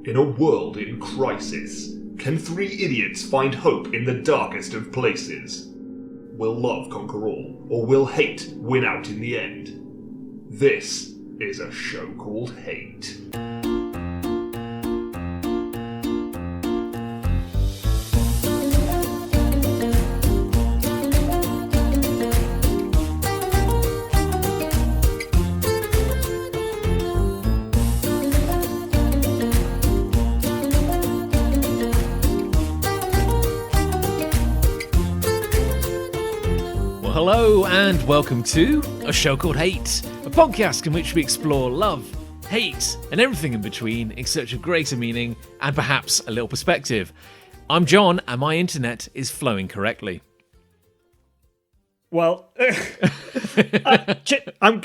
In a world in crisis, can three idiots find hope in the darkest of places? Will love conquer all, or will hate win out in the end? This is a show called Hate. Hello and welcome to A Show Called Hate, a podcast in which we explore love, hate, and everything in between in search of greater meaning and perhaps a little perspective. I'm John, and my internet is flowing correctly. Well, I'm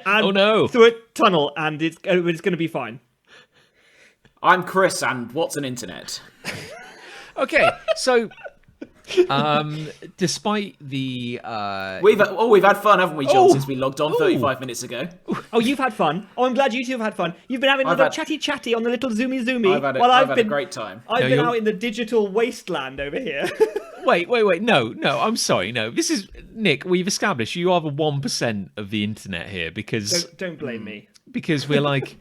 oh no! Through a tunnel, and it's going to be fine. I'm Chris, and what's an internet? Okay, so. Despite the we've had fun, haven't we, John? Since we logged on 35 minutes ago. Oh, you've had fun. Oh, I'm glad you two have had fun. You've been having a little chatty on the little zoomy. I've had a great time. I've been out in the digital wasteland over here. Wait. No, I'm sorry. No, this is Nick. We've established you are the 1% of the internet here because don't blame me. Because we're like.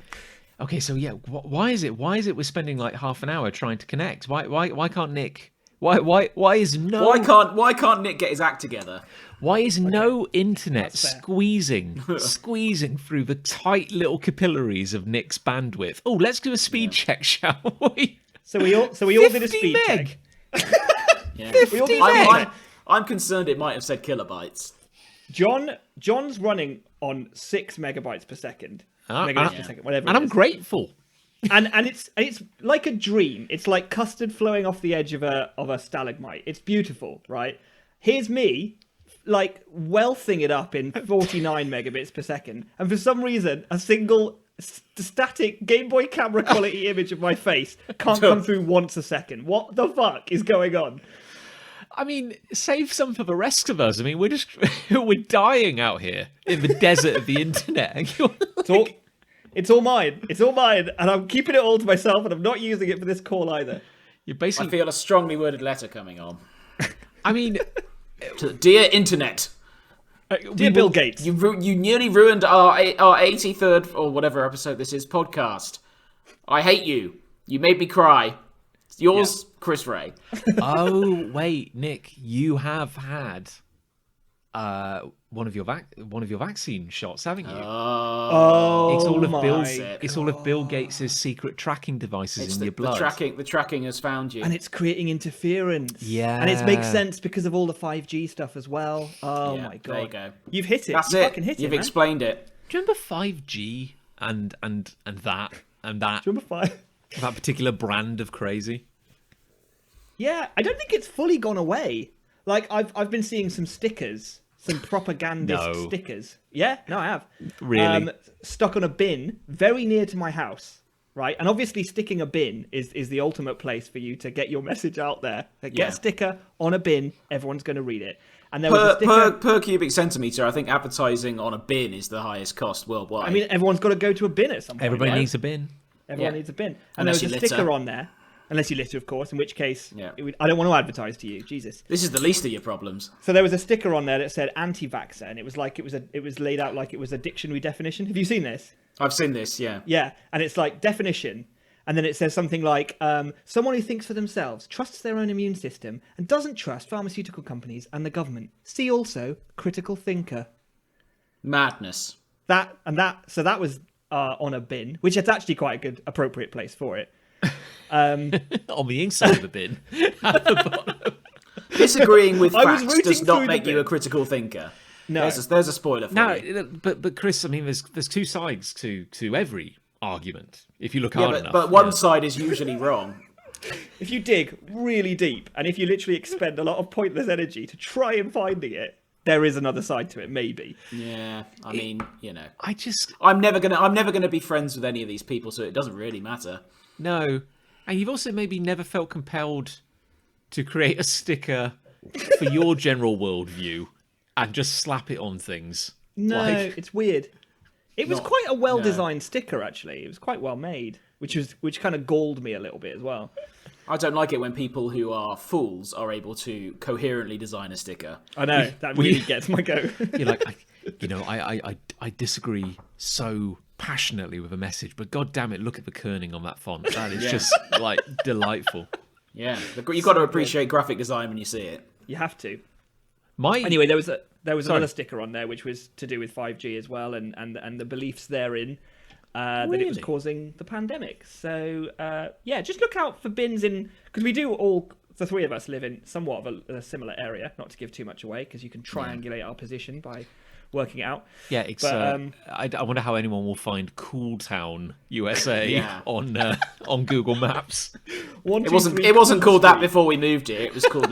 Okay, so yeah, why is it we're spending like half an hour trying to connect? Why can't Nick? Why can't Nick get his act together? Why is no internet squeezing through the tight little capillaries of Nick's bandwidth? Oh, let's do a speed check, shall we? So we all did a speed check. Yeah. 50 meg. I'm concerned it might have said kilobytes. John's running on 6 megabytes per second. Megabits per second, whatever. And I'm grateful. And it's like a dream. It's like custard flowing off the edge of a stalagmite. It's beautiful, right? Here's me, like wealthing it up in 49 megabits per second, and for some reason, a single static Game Boy camera quality image of my face can't come through once a second. What the fuck is going on? I mean, save some for the rest of us. I mean, we're dying out here in the desert of the internet. And you're like... It's all mine, and I'm keeping it all to myself, and I'm not using it for this call either. You're basically... I feel a strongly worded letter coming on. I mean... Dear Internet. Dear Bill Gates. You nearly ruined our 83rd, or whatever episode this is, podcast. I hate you. You made me cry. It's yours, Chris Ray. Oh, wait, Nick, you have had... one of your vaccine shots, haven't you? Oh, it's all of Bill Gates' secret tracking devices in your blood. The tracking has found you, and it's creating interference. Yeah, and it makes sense because of all the 5G stuff as well. Oh my god, there you go. You've hit it. That's you it. Fucking hit You've it, explained it. Do you remember 5G and that? Do you remember 5? That particular brand of crazy? Yeah, I don't think it's fully gone away. Like I've been seeing some stickers. Some propagandist stickers. Yeah, no, I have. Really? Stuck on a bin very near to my house, right? And obviously sticking a bin is the ultimate place for you to get your message out there. Get a sticker on a bin, everyone's going to read it. And there was a sticker... per cubic centimetre, I think advertising on a bin is the highest cost worldwide. I mean, everyone's got to go to a bin at some point. Everybody needs a bin. Everyone needs a bin. And there was a sticker on there. Unless you litter, of course, in which case, I don't want to advertise to you. Jesus. This is the least of your problems. So there was a sticker on there that said anti-vaxxer, and it was like it was laid out like it was a dictionary definition. Have you seen this? I've seen this, yeah. Yeah, and it's like definition, and then it says something like, someone who thinks for themselves, trusts their own immune system, and doesn't trust pharmaceutical companies and the government. See also critical thinker. Madness. So that was on a bin, which is actually quite a good, appropriate place for it. On the inside of the bin at the bottom. Disagreeing with facts does not make you a critical thinker. No, there's a spoiler for you. But Chris, I mean, there's two sides to every argument. If you look hard enough, but one side is usually wrong. If you dig really deep, and if you literally expend a lot of pointless energy to try and finding it, there is another side to it, maybe. Yeah, I mean, you know, I'm never gonna be friends with any of these people, so it doesn't really matter. No. And you've also maybe never felt compelled to create a sticker for your general worldview and just slap it on things. No, it's weird. It was quite a well-designed sticker, actually. It was quite well made. which kind of galled me a little bit as well. I don't like it when people who are fools are able to coherently design a sticker. I know that really gets my goat. You're like, I disagree so passionately with a message, but god damn it, look at the kerning on that font. That is just like delightful. Yeah, you've got to appreciate graphic design when you see it. You have to. Anyway, there was another sticker on there which was to do with 5G as well, and the beliefs therein. That it was causing the pandemic. So, just look out for bins because we do the three of us live in somewhat of a similar area, not to give too much away, because you can triangulate our position by working it out. Yeah, it's, I wonder how anyone will find Cool Town, USA on Google Maps. It wasn't called that before we moved here. It was called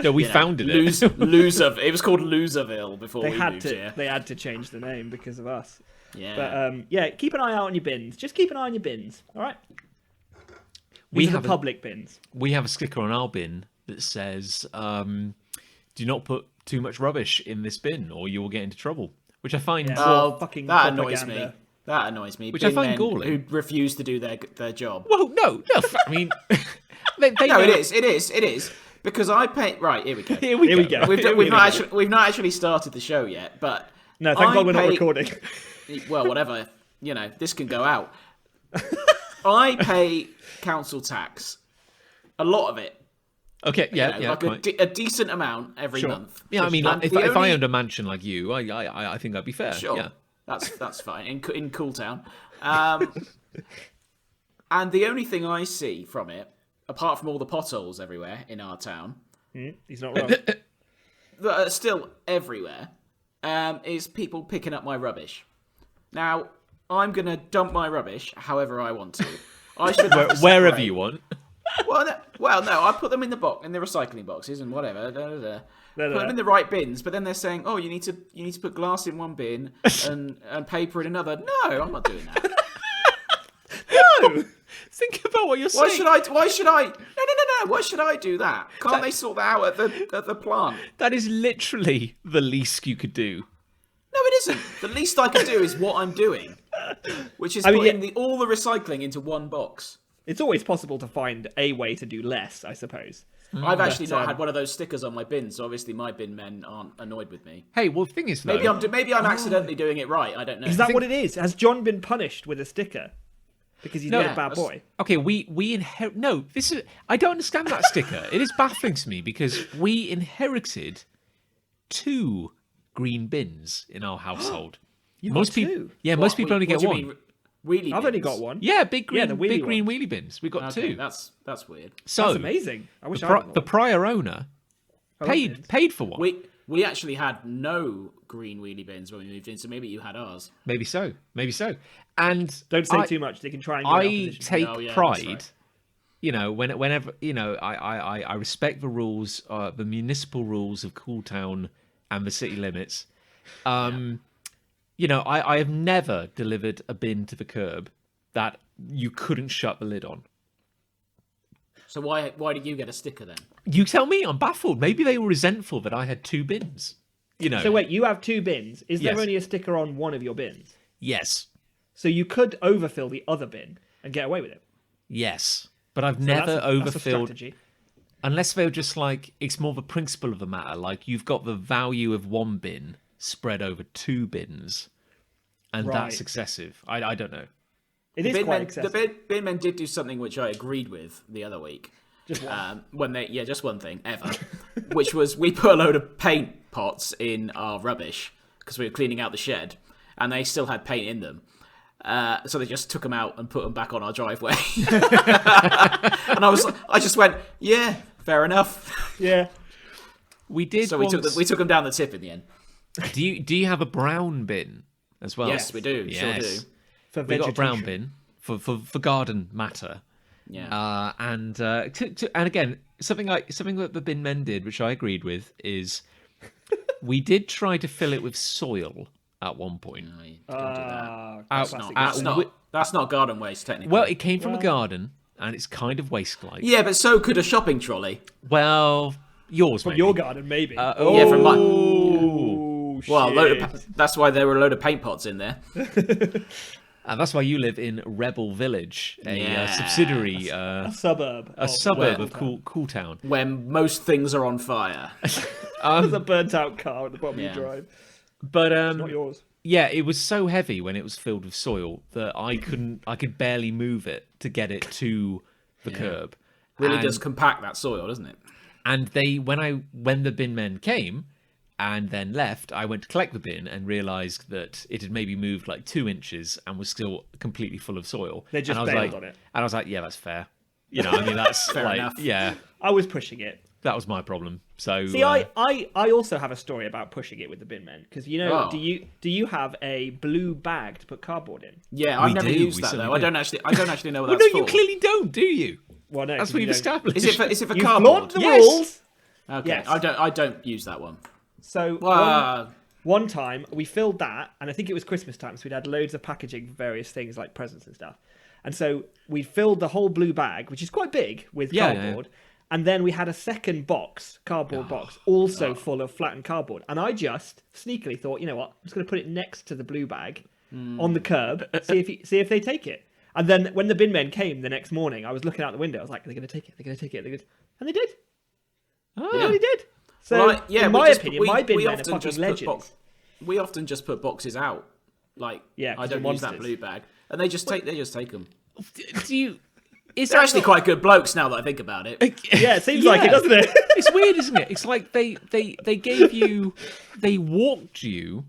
no, we founded it. Loser. It was called Loserville before we moved here. They had to change the name because of us. Yeah. But keep an eye out on your bins. Just keep an eye on your bins. All right. We have public bins. We have a sticker on our bin that says, "Do not put too much rubbish in this bin, or you will get into trouble." Which I find fucking that annoys me. That annoys me. Which I find galling. Who refuse to do their job. Well, no. I mean, it is. Because I pay. Right, here we go. Here we go. We've not actually started the show yet, but no, thank God we're not recording. Well, whatever. This can go out. I pay council tax, a lot of it. Okay, a decent amount every month. Yeah, I mean, if I owned a mansion like you, I think that'd be fair. Sure, yeah. that's fine in Cool Town. And the only thing I see from it, apart from all the potholes everywhere in our town, he's not wrong, that are still everywhere, is people picking up my rubbish. Now, I'm going to dump my rubbish however I want to. I should wherever you want. Well, no, I put them in the recycling boxes and whatever. Put them in the right bins, but then they're saying, "Oh, you need to put glass in one bin and paper in another." No, I'm not doing that. No, think about what you're saying. Why should I? No. Why should I do that? Can't they sort that out at the plant? That is literally the least you could do. No, it isn't. The least I can do is what I'm doing, which is putting all the recycling into one box. It's always possible to find a way to do less, I suppose. I've actually not had one of those stickers on my bin, so obviously my bin men aren't annoyed with me. Hey, well, the thing is, though, maybe I'm accidentally doing it right. I don't know. Is that what it is? Has John been punished with a sticker because he's not a bad boy? Okay, we inherit. No, this is. I don't understand that sticker. It is baffling to me because we inherited 2 green bins in our household. Most people, most people only get one. Wheelie I've only got one. Yeah, big green wheelie bins. We got 2. That's weird. So that's amazing. I wish I had one. The prior owner paid for one. We actually had no green wheelie bins when we moved in, so maybe you had ours. Maybe so. And don't say too much. They can try and get I take pride. Right. Whenever I respect the rules, the municipal rules of Cool Town and the city limits. I have never delivered a bin to the curb that you couldn't shut the lid on. So why did you get a sticker then? You tell me. I'm baffled. Maybe they were resentful that I had 2 bins. So wait, you have 2 bins. Is there only a sticker on one of your bins? Yes. So you could overfill the other bin and get away with it? Yes. But I've never overfilled. That's a strategy. Unless they're just like, it's more the principle of the matter. Like, you've got the value of 1 bin spread over 2 bins, and that's excessive. I don't know. It is quite excessive. The bin men did do something which I agreed with the other week. Just one. Just one thing ever, which was we put a load of paint pots in our rubbish because we were cleaning out the shed, and they still had paint in them. So they just took them out and put them back on our driveway. And I just went, yeah, fair enough. Yeah, we did. So we took them down the tip in the end. Do you have a brown bin as well? Yes, we do. Yes. Sure do. We got a brown bin for garden matter. Yeah. And again, something that the bin men did, which I agreed with, is we did try to fill it with soil at one point. No, don't do that. That's not garden waste, technically. Well, it came from a garden, and it's kind of waste-like. Yeah, but so could a shopping trolley. Well, yours, from your garden, maybe. Yeah, from mine. Oh, well, that's why there were a load of paint pots in there. And that's why you live in Rebel Village, a Yeah. subsidiary, A suburb. a suburb of Cool Town. When most things are on fire. There's a burnt-out car at the bottom Yeah. of your drive. But Not yours. yeah, it was so heavy when it was filled with soil that I could barely move it to get it to the curb. Really And- does compact that soil, doesn't it? And when the bin men came and then left, I went to collect the bin and realised that it had maybe moved like 2 inches and was still completely full of soil. They just and I was bailed like, on it. And I was like, yeah, that's fair. You know, I mean, that's Fair like, enough. yeah, I was pushing it. that was my problem. So See, I also have a story about pushing it with the bin men because Oh. do you have a blue bag to put cardboard in? Yeah, I've never do, used we that certainly though. I do. don't actually know what well, that's no, for. you clearly don't, do you? Well, no, That's 'cause what you you've don't- established. Is it for You cardboard? flaunt the Yes. rules. Okay, Yes. I don't use that one. So Well, one time we filled that, and I think it was Christmas time, so we'd had loads of packaging for various things like presents and stuff. And so we filled the whole blue bag, which is quite big, with Yeah, cardboard. And then we had a second cardboard box, also full of flattened cardboard. And I just sneakily thought, you know what? I'm just going to put it next to the blue bag on the curb, see if they take it. And then when the bin men came the next morning, I was looking out the window. I was like, they're going to take it. They're going to take it. And they did. Oh. They did. So, Well, yeah, in we my just- opinion, we- my bin we men are often fucking just put legends. we often just put boxes out. Like, Yeah, 'cause I don't they're use that monsters. blue bag, and they just take them. Do you? Is They're that actually not- quite good blokes now that I think about it. Yeah, it seems like it, Yeah. doesn't it? It's weird, isn't it? It's like they gave you, they walked you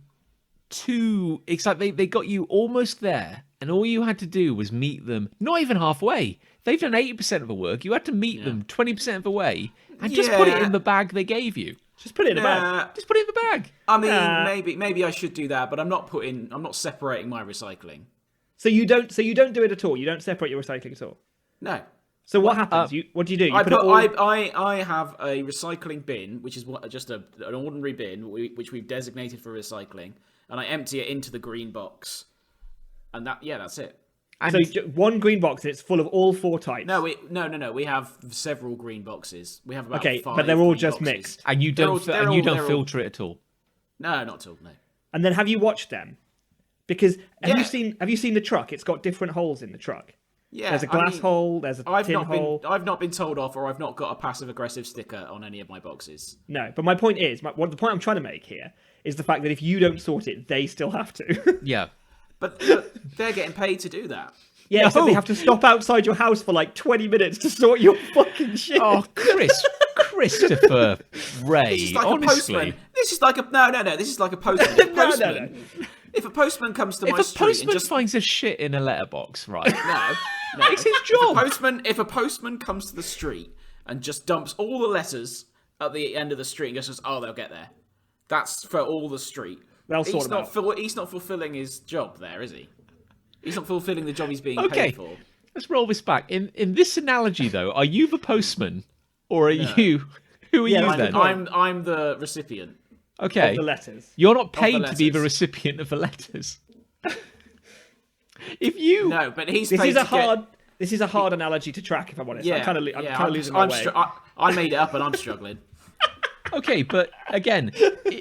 to. It's like they got you almost there, and all you had to do was meet them. Not even halfway. They've done 80% of the work. You had to meet them 20% of the way, and just put it Yeah. in the bag they gave you. Just put it in a bag. Nah, Just put it in the bag. I mean, maybe I should do that, but I'm not separating my recycling. So you don't do it at all. You don't separate your recycling at all. No. So what happens? What do you do? You I put it all... I have a recycling bin, which is just an ordinary bin, which we've designated for recycling, and I empty it into the green box, and that's it. And So one green box and it's full of all 4 types. No. We have several green boxes. We have about 5 but they're all green just boxes. mixed. and you They're don't all- and you they're don't all- filter it at all. No, not at all. No. And then have you watched them? Because have Yeah. you seen the truck? It's got different holes in the truck. Yeah, There's a glass hole. There's a tin hole. I've not been told off, or I've not got a passive aggressive sticker on any of my boxes. No, but my point is, the point I'm trying to make here is the fact that if you don't sort it, they still have to. Yeah. But they're getting paid to do that. Yeah, so No. they have to stop outside your house for like 20 minutes to sort your fucking shit. Oh, Christopher Ray. This is like honestly. a postman. This is like a no. This is like a postman. If a No, postman, If a postman comes to If my a street postman and just finds a shit in a letterbox, right? no, It's his job. If a postman comes to the street and just dumps all the letters at the end of the street and just says, "Oh, they'll get there," that's for all the street. They'll sort them out. He's not fulfilling his job there, is he? He's not fulfilling the job he's being Okay. paid for. Let's roll this back. In this analogy, though, are you the postman, or are you? Who are Yeah, you that's the then? point. I'm the recipient. Okay, The letters. you're not paid to be the letters. recipient of the letters. If you No, but he's This paid is a to hard. This is a hard analogy to track. If I'm honest, Yeah, I'm kind of yeah, losing my way. I made it up and I'm struggling. Okay, but again,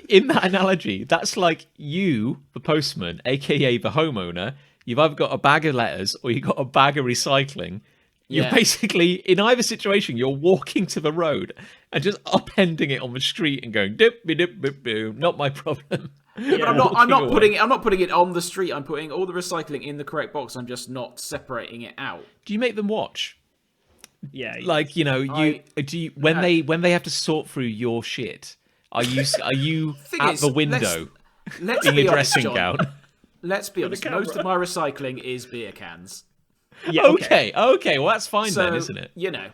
in that analogy, that's like you, the postman, aka the homeowner. You've either got a bag of letters or you've got a bag of recycling. You're Yeah. basically, in either situation, you're walking to the road and just upending it on the street and going dip dip dip dip. Not my problem. But I'm not putting it on the street. I'm putting all the recycling in the correct box. I'm just not separating it out. Do you make them watch? Yeah, Like, you know, when they have to sort through your shit, are you Thing at is, the window Let's in be a honest, dressing John. gown? Let's be honest. camera. Most of my recycling is beer cans. yeah, Okay, well that's fine So then, isn't it? you know,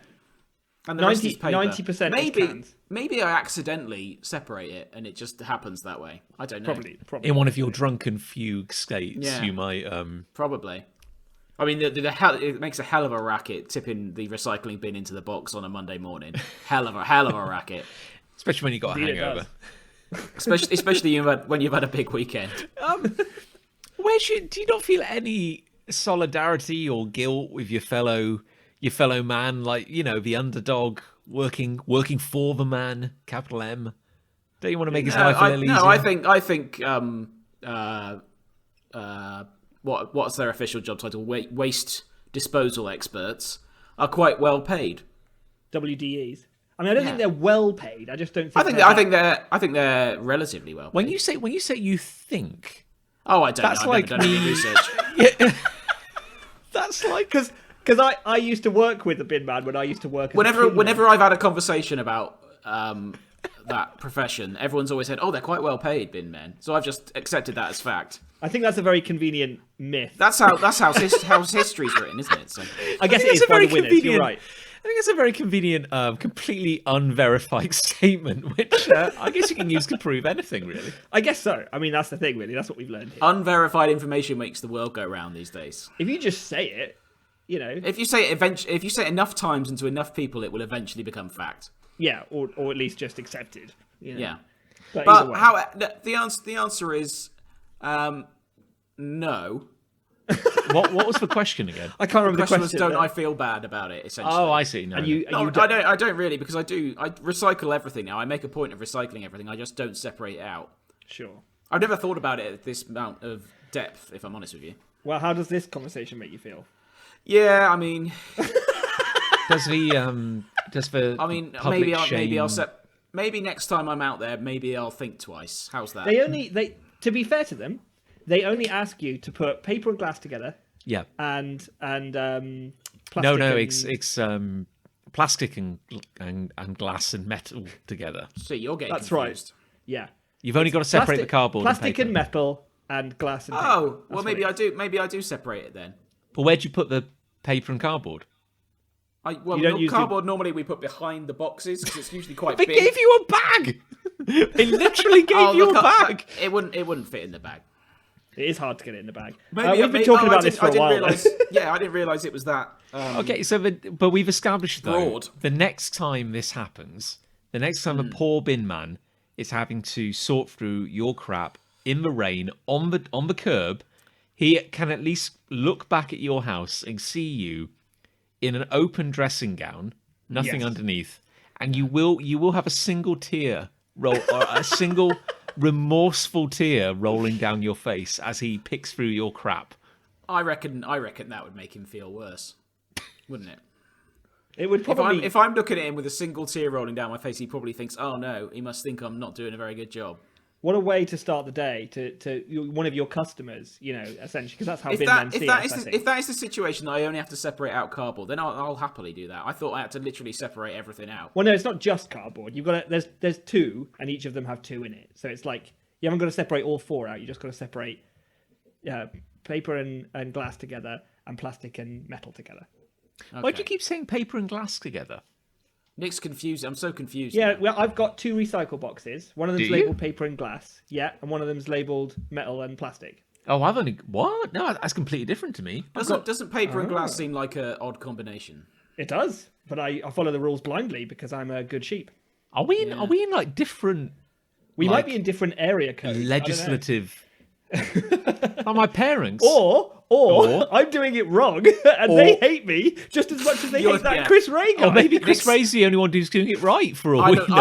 and the rest is paper. 90% is Maybe cans. maybe I accidentally separate it and it just happens that way. I don't know. Probably. In one of your drunken fugue states, Yeah. you might Probably. I mean, it makes a hell of a racket tipping the recycling bin into the box on a Monday morning. hell of a racket. especially when you got a Indeed it hangover. Especially when you've had a big weekend. Do you not feel any solidarity or guilt with your fellow man, like, you know, the underdog working for the man, capital M? Don't you want to make his life a little easier? I think what's their official job title? Waste disposal experts are quite well paid. WDEs. I mean, I don't think they're well paid. I just don't think. I think they're relatively well paid. When you say you think, oh, I don't that's know. I've like never done any me- research. yeah, that's like because I used to work with the bin man when I used to work. As Whenever I've had a conversation about that profession, everyone's always said, "Oh, they're quite well paid, bin men." So I've just accepted that as fact. I think that's a very convenient myth. That's how history's written, isn't it? So I guess it it's is a by very the winners. You're convenient- right. I think it's a very convenient, completely unverified statement, which I guess you can use to prove anything, really. I guess so. I mean, that's the thing, really. That's what we've learned here. unverified information makes the world go round these days. If you just say it, you know. If you say it enough times and to enough people, it will eventually become fact. Yeah, or at least just accepted. You know? Yeah. But, But either way. how the answer is no. What was the question again? I can't remember The the question was, question. don't I feel bad about it? Essentially. Oh, I see. No, And no. you, No, and you I don't really, because I recycle everything now. I make a point of recycling everything. I just don't separate it out. Sure. I've never thought about it at this amount of depth, if I'm honest with you. Well, how does this conversation make you feel? Yeah, I mean, Does the public maybe next time I'm out there, maybe I'll think twice. How's that? They to be fair to them, they only ask you to put paper and glass together yeah. and plastic. No, and... it's plastic and glass and metal together. See, you're getting That's confused. right. Yeah. You've only got to separate the cardboard plastic and paper. and metal and glass and paper. Oh, well, That's maybe what I do. Maybe I do separate it then. But where'd you put the paper and cardboard? You don't use Cardboard normally we put behind the boxes because it's usually quite They big. gave you a bag. They literally gave you a bag. It wouldn't fit in the bag. It is hard to get it in the bag. Maybe We've been talking about this for a while. Realize, yeah, I didn't realise it was that. Okay, so but we've established though Broad. the next time this happens, the next time a poor bin man is having to sort through your crap in the rain on the curb, he can at least look back at your house and see you in an open dressing gown, nothing Yes. underneath, and you will have a single tear roll or a single remorseful tear rolling down your face as he picks through your crap. I reckon that would make him feel worse, wouldn't it? It would probably. If I'm looking at him with a single tear rolling down my face, he probably thinks, "Oh no, he must think I'm not doing a very good job." What a way to start the day to one of your customers, you know, essentially, because that's how bin men see us, I think. If that is the situation that I only have to separate out cardboard, then I'll happily do that. I thought I had to literally separate everything out. Well, no, it's not just cardboard. You've got there's two, and each of them have two in it. So it's like you haven't got to separate all four out. You just got to separate paper and glass together, and plastic and metal together. Okay. Why do you keep saying paper and glass together? Nick's confused. I'm so confused. Yeah, now. well, I've got two recycle boxes. One of them's Do you? labelled paper and glass. Yeah, and one of them's labelled metal and plastic. Oh, I've only what? No, that's completely different to me. Doesn't paper and glass seem like an odd combination? It does, but I follow the rules blindly because I'm a good sheep. Are we in like different We Like, might be in different area codes. I don't know. legislative? Are my parents? Or I'm doing it wrong, and they hate me just as much as they hate that yeah. Chris Ray guy. Or maybe Chris Ray's the only one who's doing it right for all we know. Oh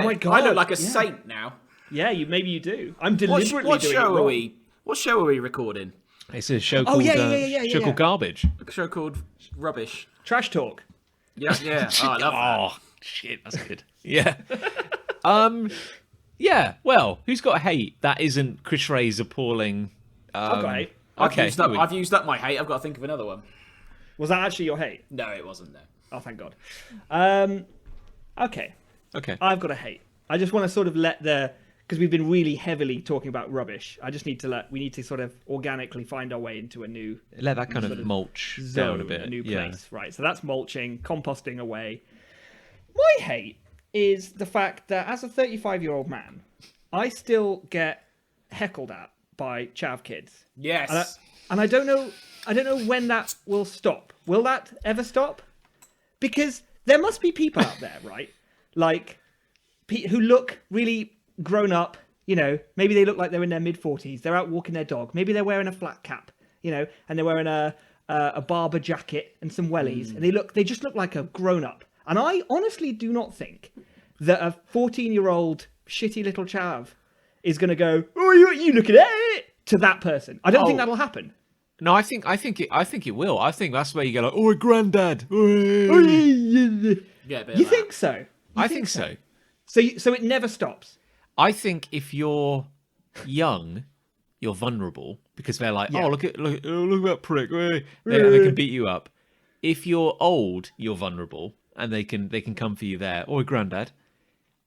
my I God, look like a yeah. saint now. Yeah, maybe you do. I'm What deliberately doing show it are wrong. we? What show are we recording? It's a show Oh, called yeah, show called Garbage. A show called Rubbish. Trash talk. Yeah, yeah. Oh, I love that. Oh shit, that's good. Yeah. Yeah. Well, who's got hate that isn't Chris Ray's appalling? Okay. Okay. I've used up my hate. I've got to think of another one. Was that actually your hate? No, it wasn't. No. Oh, thank God. Okay. Okay. I've got a hate. I just want to sort of because we've been really heavily talking about rubbish. I just need to we need to sort of organically find our way into a new Let that kind of mulch zone, down a bit. new yeah. place, right? So that's mulching, composting away. My hate is the fact that as a 35-year-old man, I still get heckled at by chav kids. Yes. And I don't know when that will stop. Will that ever stop? Because there must be people out there, right? Like who look really grown up, you know, maybe they look like they're in their mid-40s. They're out walking their dog. Maybe they're wearing a flat cap, you know, and they're wearing a barber jacket and some wellies, and they just look like a grown-up. And I honestly do not think that a 14-year-old shitty little chav is going to go, "Oh, you looking at it?" to that person. I don't think that'll happen. No, I think it will. I think that's where you go like, "Oh, granddad." Yeah, a bit You of think so? I think so. So it never stops. I think if you're young, you're vulnerable because they're like, Yeah. "Oh, look at that prick." They can beat you up. If you're old, you're vulnerable, and they can come for you there. Or granddad.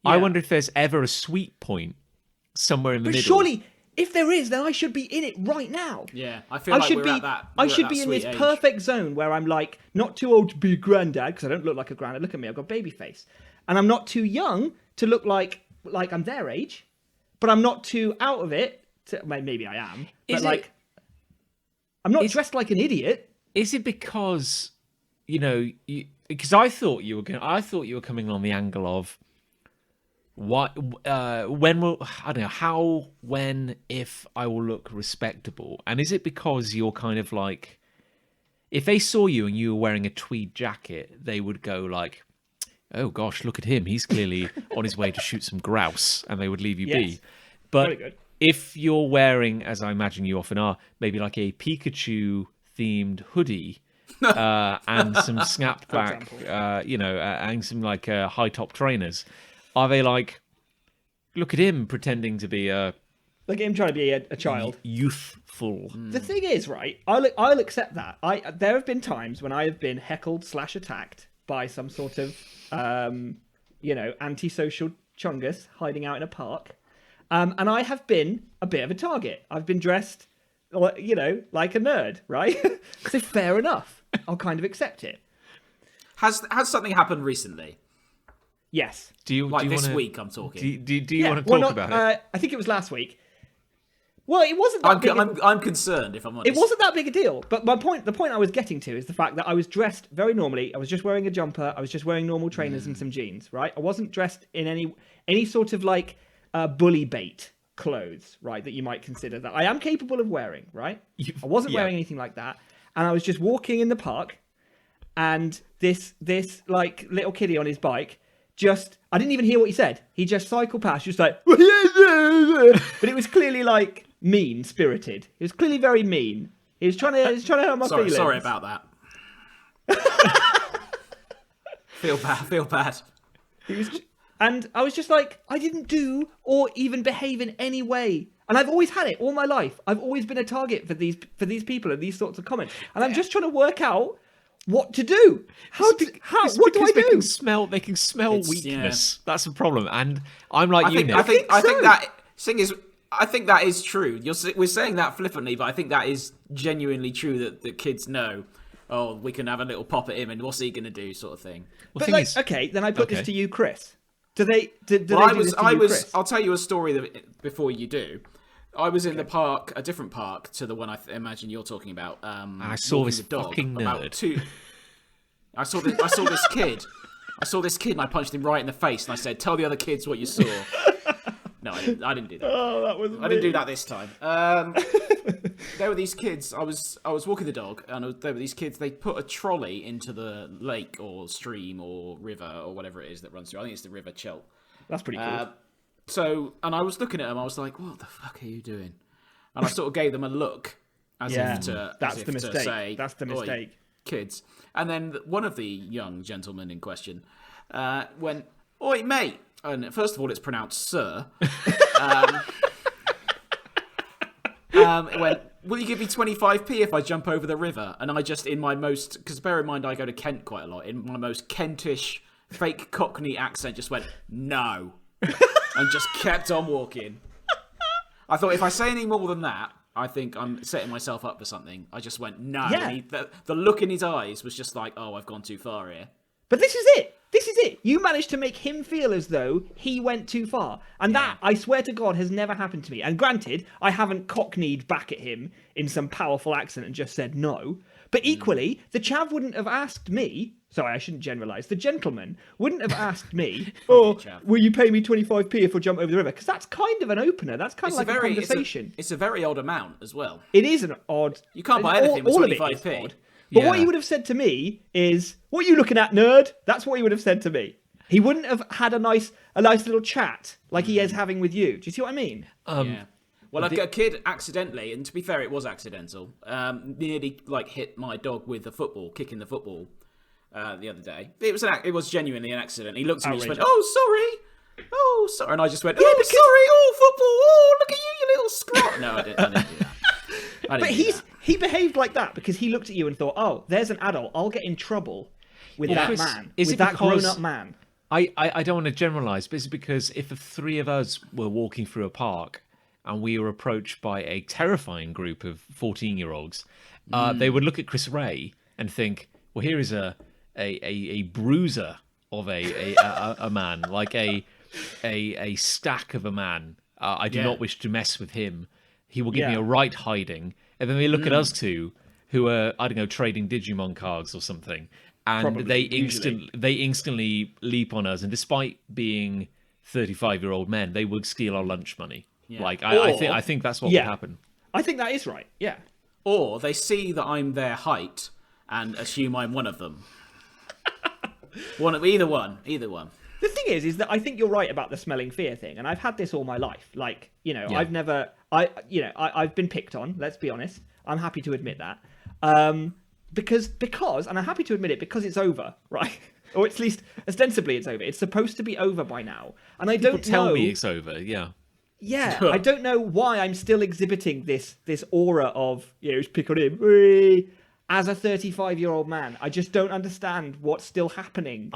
I Yeah. wonder if there's ever a sweet point somewhere in the But middle. surely, if there is, then I should be in it right now. Yeah, I feel I like should we're be. at that. I we're should at be that in this sweet age. perfect zone where I'm like not too old to be a granddad because I don't look like a granddad. Look at me, I've got baby face, and I'm not too young to look like I'm their age, but I'm not too out of it. Maybe I am, but Is like it- I'm not dressed like an idiot. Is it because because I thought you were coming on the angle of what when will I don't know how when if I will look respectable, and is it because you're kind of like if they saw you and you were wearing a tweed jacket, they would go like, "Oh gosh, look at him, he's clearly on his way to shoot some grouse," and they would leave you Yes. be. But Very good. if you're wearing, as I imagine you often are, maybe like a Pikachu themed hoodie and some snapback, and some like high top trainers, are they like, look at him pretending to be a Look at him trying to be a child. youthful? The thing is, right? I'll accept that. There have been times when I have been heckled / attacked by some sort of antisocial chungus hiding out in a park, and I have been a bit of a target. I've been dressed, like a nerd, right? So fair enough. I'll kind of accept it. Has something happened recently? Yes. Do you Like do you this wanna, week, I'm talking. Do you want to talk about it? I think it was last week. Well, it wasn't that big. I'm concerned, if I'm honest. It wasn't that big a deal, but the point I was getting to is the fact that I was dressed very normally. I was just wearing a jumper. I was just wearing normal trainers and some jeans, right? I wasn't dressed in any sort of like bully bait clothes, right? That you might consider that I am capable of wearing, right? I wasn't wearing anything like that, and I was just walking in the park, and this like little kiddie on his bike I didn't even hear what he said. He just cycled past, just like, but it was clearly like mean spirited. It was clearly very mean. He was trying to hurt my feelings. Sorry about that. Feel bad. And I was just like, I didn't do or even behave in any way. And I've always had it all my life. I've always been a target for these people and these sorts of comments. And I'm just trying to work out what to do. What do I They do? can smell weakness. That's the problem. And I'm like Nick. I think that is true. We're saying that flippantly, but I think that is genuinely true that the kids know. Oh, we can have a little pop at him, and what's he going to do, sort of thing. But like, okay, then I put this to you, Chris. Do they do this to you, Chris? I'll tell you a story before you do. I was in the park, a different park to the one I imagine you're talking about. I saw this fucking nerd. I saw this kid. I saw this kid and I punched him right in the face and I said, "Tell the other kids what you saw." No, I didn't do that. Oh, that was I didn't do that this time. There were these kids. I was walking the dog, and there were these kids. They put a trolley into the lake or stream or river or whatever it is that runs through. I think it's the River Chelt. That's pretty cool. And I was looking at them. I was like, "What the fuck are you doing?" And I sort of gave them a look, as if to say, "That's the mistake, "Oi, kids." And then one of the young gentlemen in question went, "Oi, mate." And first of all, it's pronounced sir. It went, "Will you give me 25p if I jump over the river?" And I just, because bear in mind I go to Kent quite a lot, in my most Kentish, fake Cockney accent, just went, "No." And just kept on walking. I thought, if I say any more than that, I think I'm setting myself up for something. I just went, "No." Yeah. And the look in his eyes was just like, "Oh, I've gone too far here." But this is it. This is it. You managed to make him feel as though he went too far. And that, I swear to God, has never happened to me. And granted, I haven't cockneyed back at him in some powerful accent and just said no. But equally, the chav wouldn't have asked me, sorry, I shouldn't generalise, the gentleman wouldn't have asked me, "Oh, will you pay me 25p if I jump over the river?" Because that's kind of an opener. That's kind of like a conversation. It's a very odd amount as well. It is an odd... You can't buy anything with 25p. But what he would have said to me is, "What are you looking at, nerd?" That's what he would have said to me. He wouldn't have had a nice little chat like he is having with you. Do you see what I mean? Yeah. Well, a kid accidentally, and to be fair, it was accidental, nearly like hit my dog with a football, kicking the football the other day. It was genuinely an accident. He looked at me and just went, "Oh, sorry," and I just went, "Oh, sorry, football, look at you little scrot." No, I didn't do that. But he behaved like that because he looked at you and thought, "Oh, there's an adult. I'll get in trouble with that Chris, man, is with it that because- grown-up man." I don't want to generalise, but it's because if the three of us were walking through a park and we were approached by a terrifying group of 14-year-olds, they would look at Chris Ray and think, well, here is a bruiser of a man, like a stack of a man. I do not wish to mess with him. He will give me a right hiding. And then they look at us two, who are, I don't know, trading Digimon cards or something, and they instantly leap on us. And despite being 35-year-old men, they would steal our lunch money. Yeah. Like I think that's what would happen. I think that is right. Yeah. Or they see that I'm their height and assume I'm one of them. Either one. The thing is that I think you're right about the smelling fear thing, and I've had this all my life. Like, I've been picked on. Let's be honest. I'm happy to admit that, because, and I'm happy to admit it because it's over, right? Or at least ostensibly it's over. It's supposed to be over by now, and I don't tell know. me it's over. Yeah. Yeah, I don't know why I'm still exhibiting this aura of pick on him as a 35-year-old man. I just don't understand what's still happening.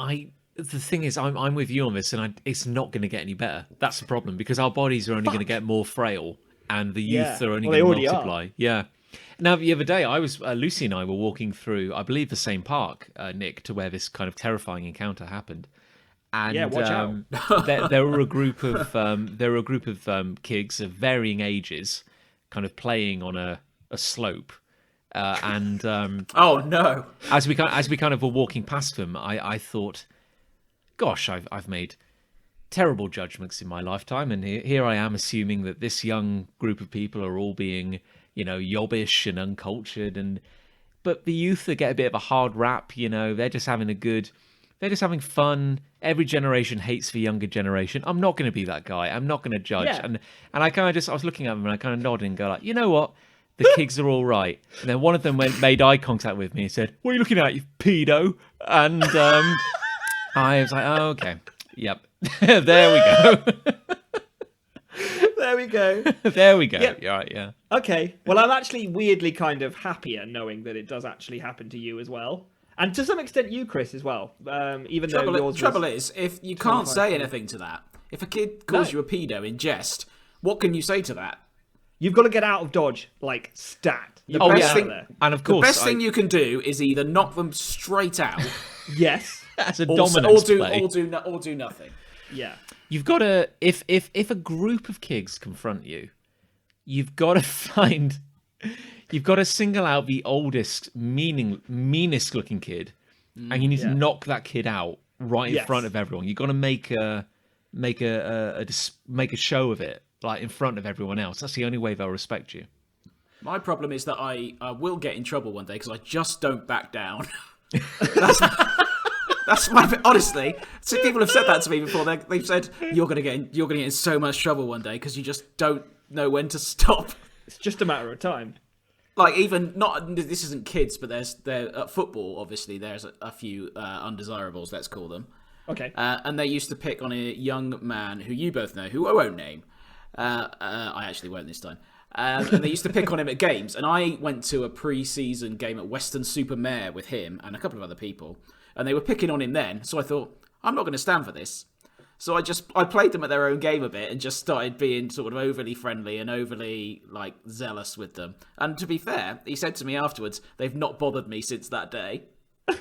The thing is, I'm with you on this, and it's not going to get any better. That's the problem, because our bodies are only going to get more frail, and the youth are only going to multiply. Yeah. Now, the other day, Lucy and I were walking through, I believe, the same park, Nick, to where this kind of terrifying encounter happened. And watch out. there were a group of kids of varying ages, kind of playing on a slope. Oh no! As we kind of were walking past them, I thought, gosh, I've made terrible judgments in my lifetime, and here I am assuming that this young group of people are all being, yobbish and uncultured, but the youth, they get a bit of a hard rap. They're just having fun. Every generation hates the younger generation. I'm not going to be that guy. I'm not going to judge. Yeah. And I kind of I was looking at them and I kind of nodded and go like, you know what? The kids are all right. And then one of them made eye contact with me and said, "What are you looking at, you pedo?" And I was like, "Oh, okay. Yep. There we go." There we go. There we go. Yep. Right, yeah. Okay. Well, I'm actually weirdly kind of happier knowing that it does actually happen to you as well. And to some extent you, Chris, as well. Even though yours trouble is, if you can't say anything to that, if a kid calls you a pedo in jest, what can you say to that? You've got to get out of Dodge, like, stat. And of course, the best thing you can do is either knock them straight out. Yes. That's a dominance play. Or do nothing. Yeah. You've got to, if a group of kids confront you, you've got to single out the oldest, meanest looking kid, and you need to knock that kid out right in front of everyone. You've got to make a show of it, like in front of everyone else. That's the only way they'll respect you. My problem is that I will get in trouble one day because I just don't back down. That's my honestly. So people have said that to me before. They've said you're gonna get in so much trouble one day because you just don't know when to stop. It's just a matter of time. Like this isn't kids, but there at football. Obviously, there's a few undesirables. Let's call them. Okay. And they used to pick on a young man who you both know, who I won't name. I actually won't this time. And they used to pick on him at games. And I went to a pre-season game at Weston-super-Mare with him and a couple of other people. And they were picking on him then. So I thought, I'm not going to stand for this. So I played them at their own game a bit and just started being sort of overly friendly and overly like zealous with them. And to be fair, he said to me afterwards, they've not bothered me since that day.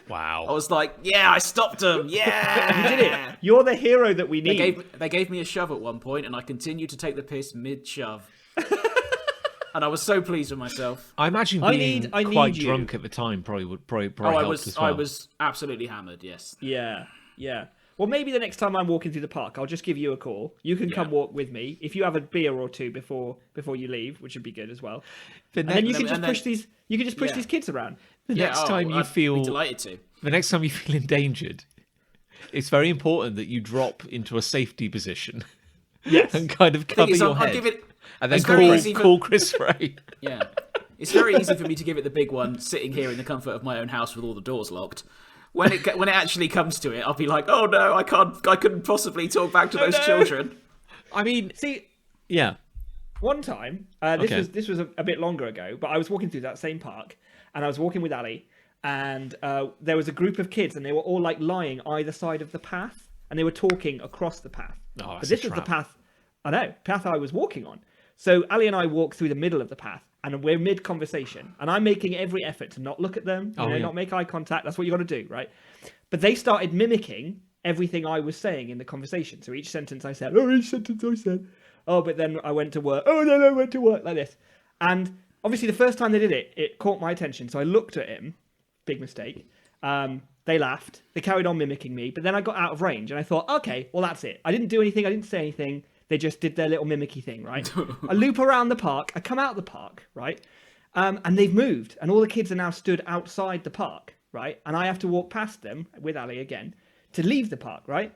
Wow. I was like, yeah, I stopped them. Yeah. You did it. You're the hero that we need. They gave me a shove at one point and I continued to take the piss mid-shove. And I was so pleased with myself. I imagine being quite drunk at the time probably helped as well. I was absolutely hammered, yes. Yeah. Well, maybe the next time I'm walking through the park, I'll just give you a call. You can come walk with me if you have a beer or two before you leave, which would be good as well. And then you can just push these. You can just push these kids around. The next time you feel delighted to. The next time you feel endangered, it's very important that you drop into a safety position. Yes. And kind of cover your head. And then It's very easy call Chris Ray. Yeah. It's very easy for me to give it the big one, sitting here in the comfort of my own house with all the doors locked. When it actually comes to it, I'll be like, oh no, I couldn't possibly talk back to those children. I mean, See, yeah. one time, this was a bit longer ago, but I was walking through that same park, and I was walking with Ali, and there was a group of kids, and they were all like lying either side of the path, and they were talking across the path. Oh, that's but this a was the trap. path I was walking on. So Ali and I walked through the middle of the path, and we're mid-conversation, and I'm making every effort to not look at them, not make eye contact. That's what you got to do, right? But they started mimicking everything I was saying in the conversation. So each sentence I said, oh, but then I went to work. Oh, then I went to work, like this. And obviously the first time they did it, it caught my attention. So I looked at him. Big mistake. They laughed. They carried on mimicking me. But then I got out of range, and I thought, okay, well, that's it. I didn't do anything. I didn't say anything. They just did their little mimicky thing, right? I loop around the park. I come out the park, right? And they've moved. And all the kids are now stood outside the park, right? And I have to walk past them, with Ali again, to leave the park, right?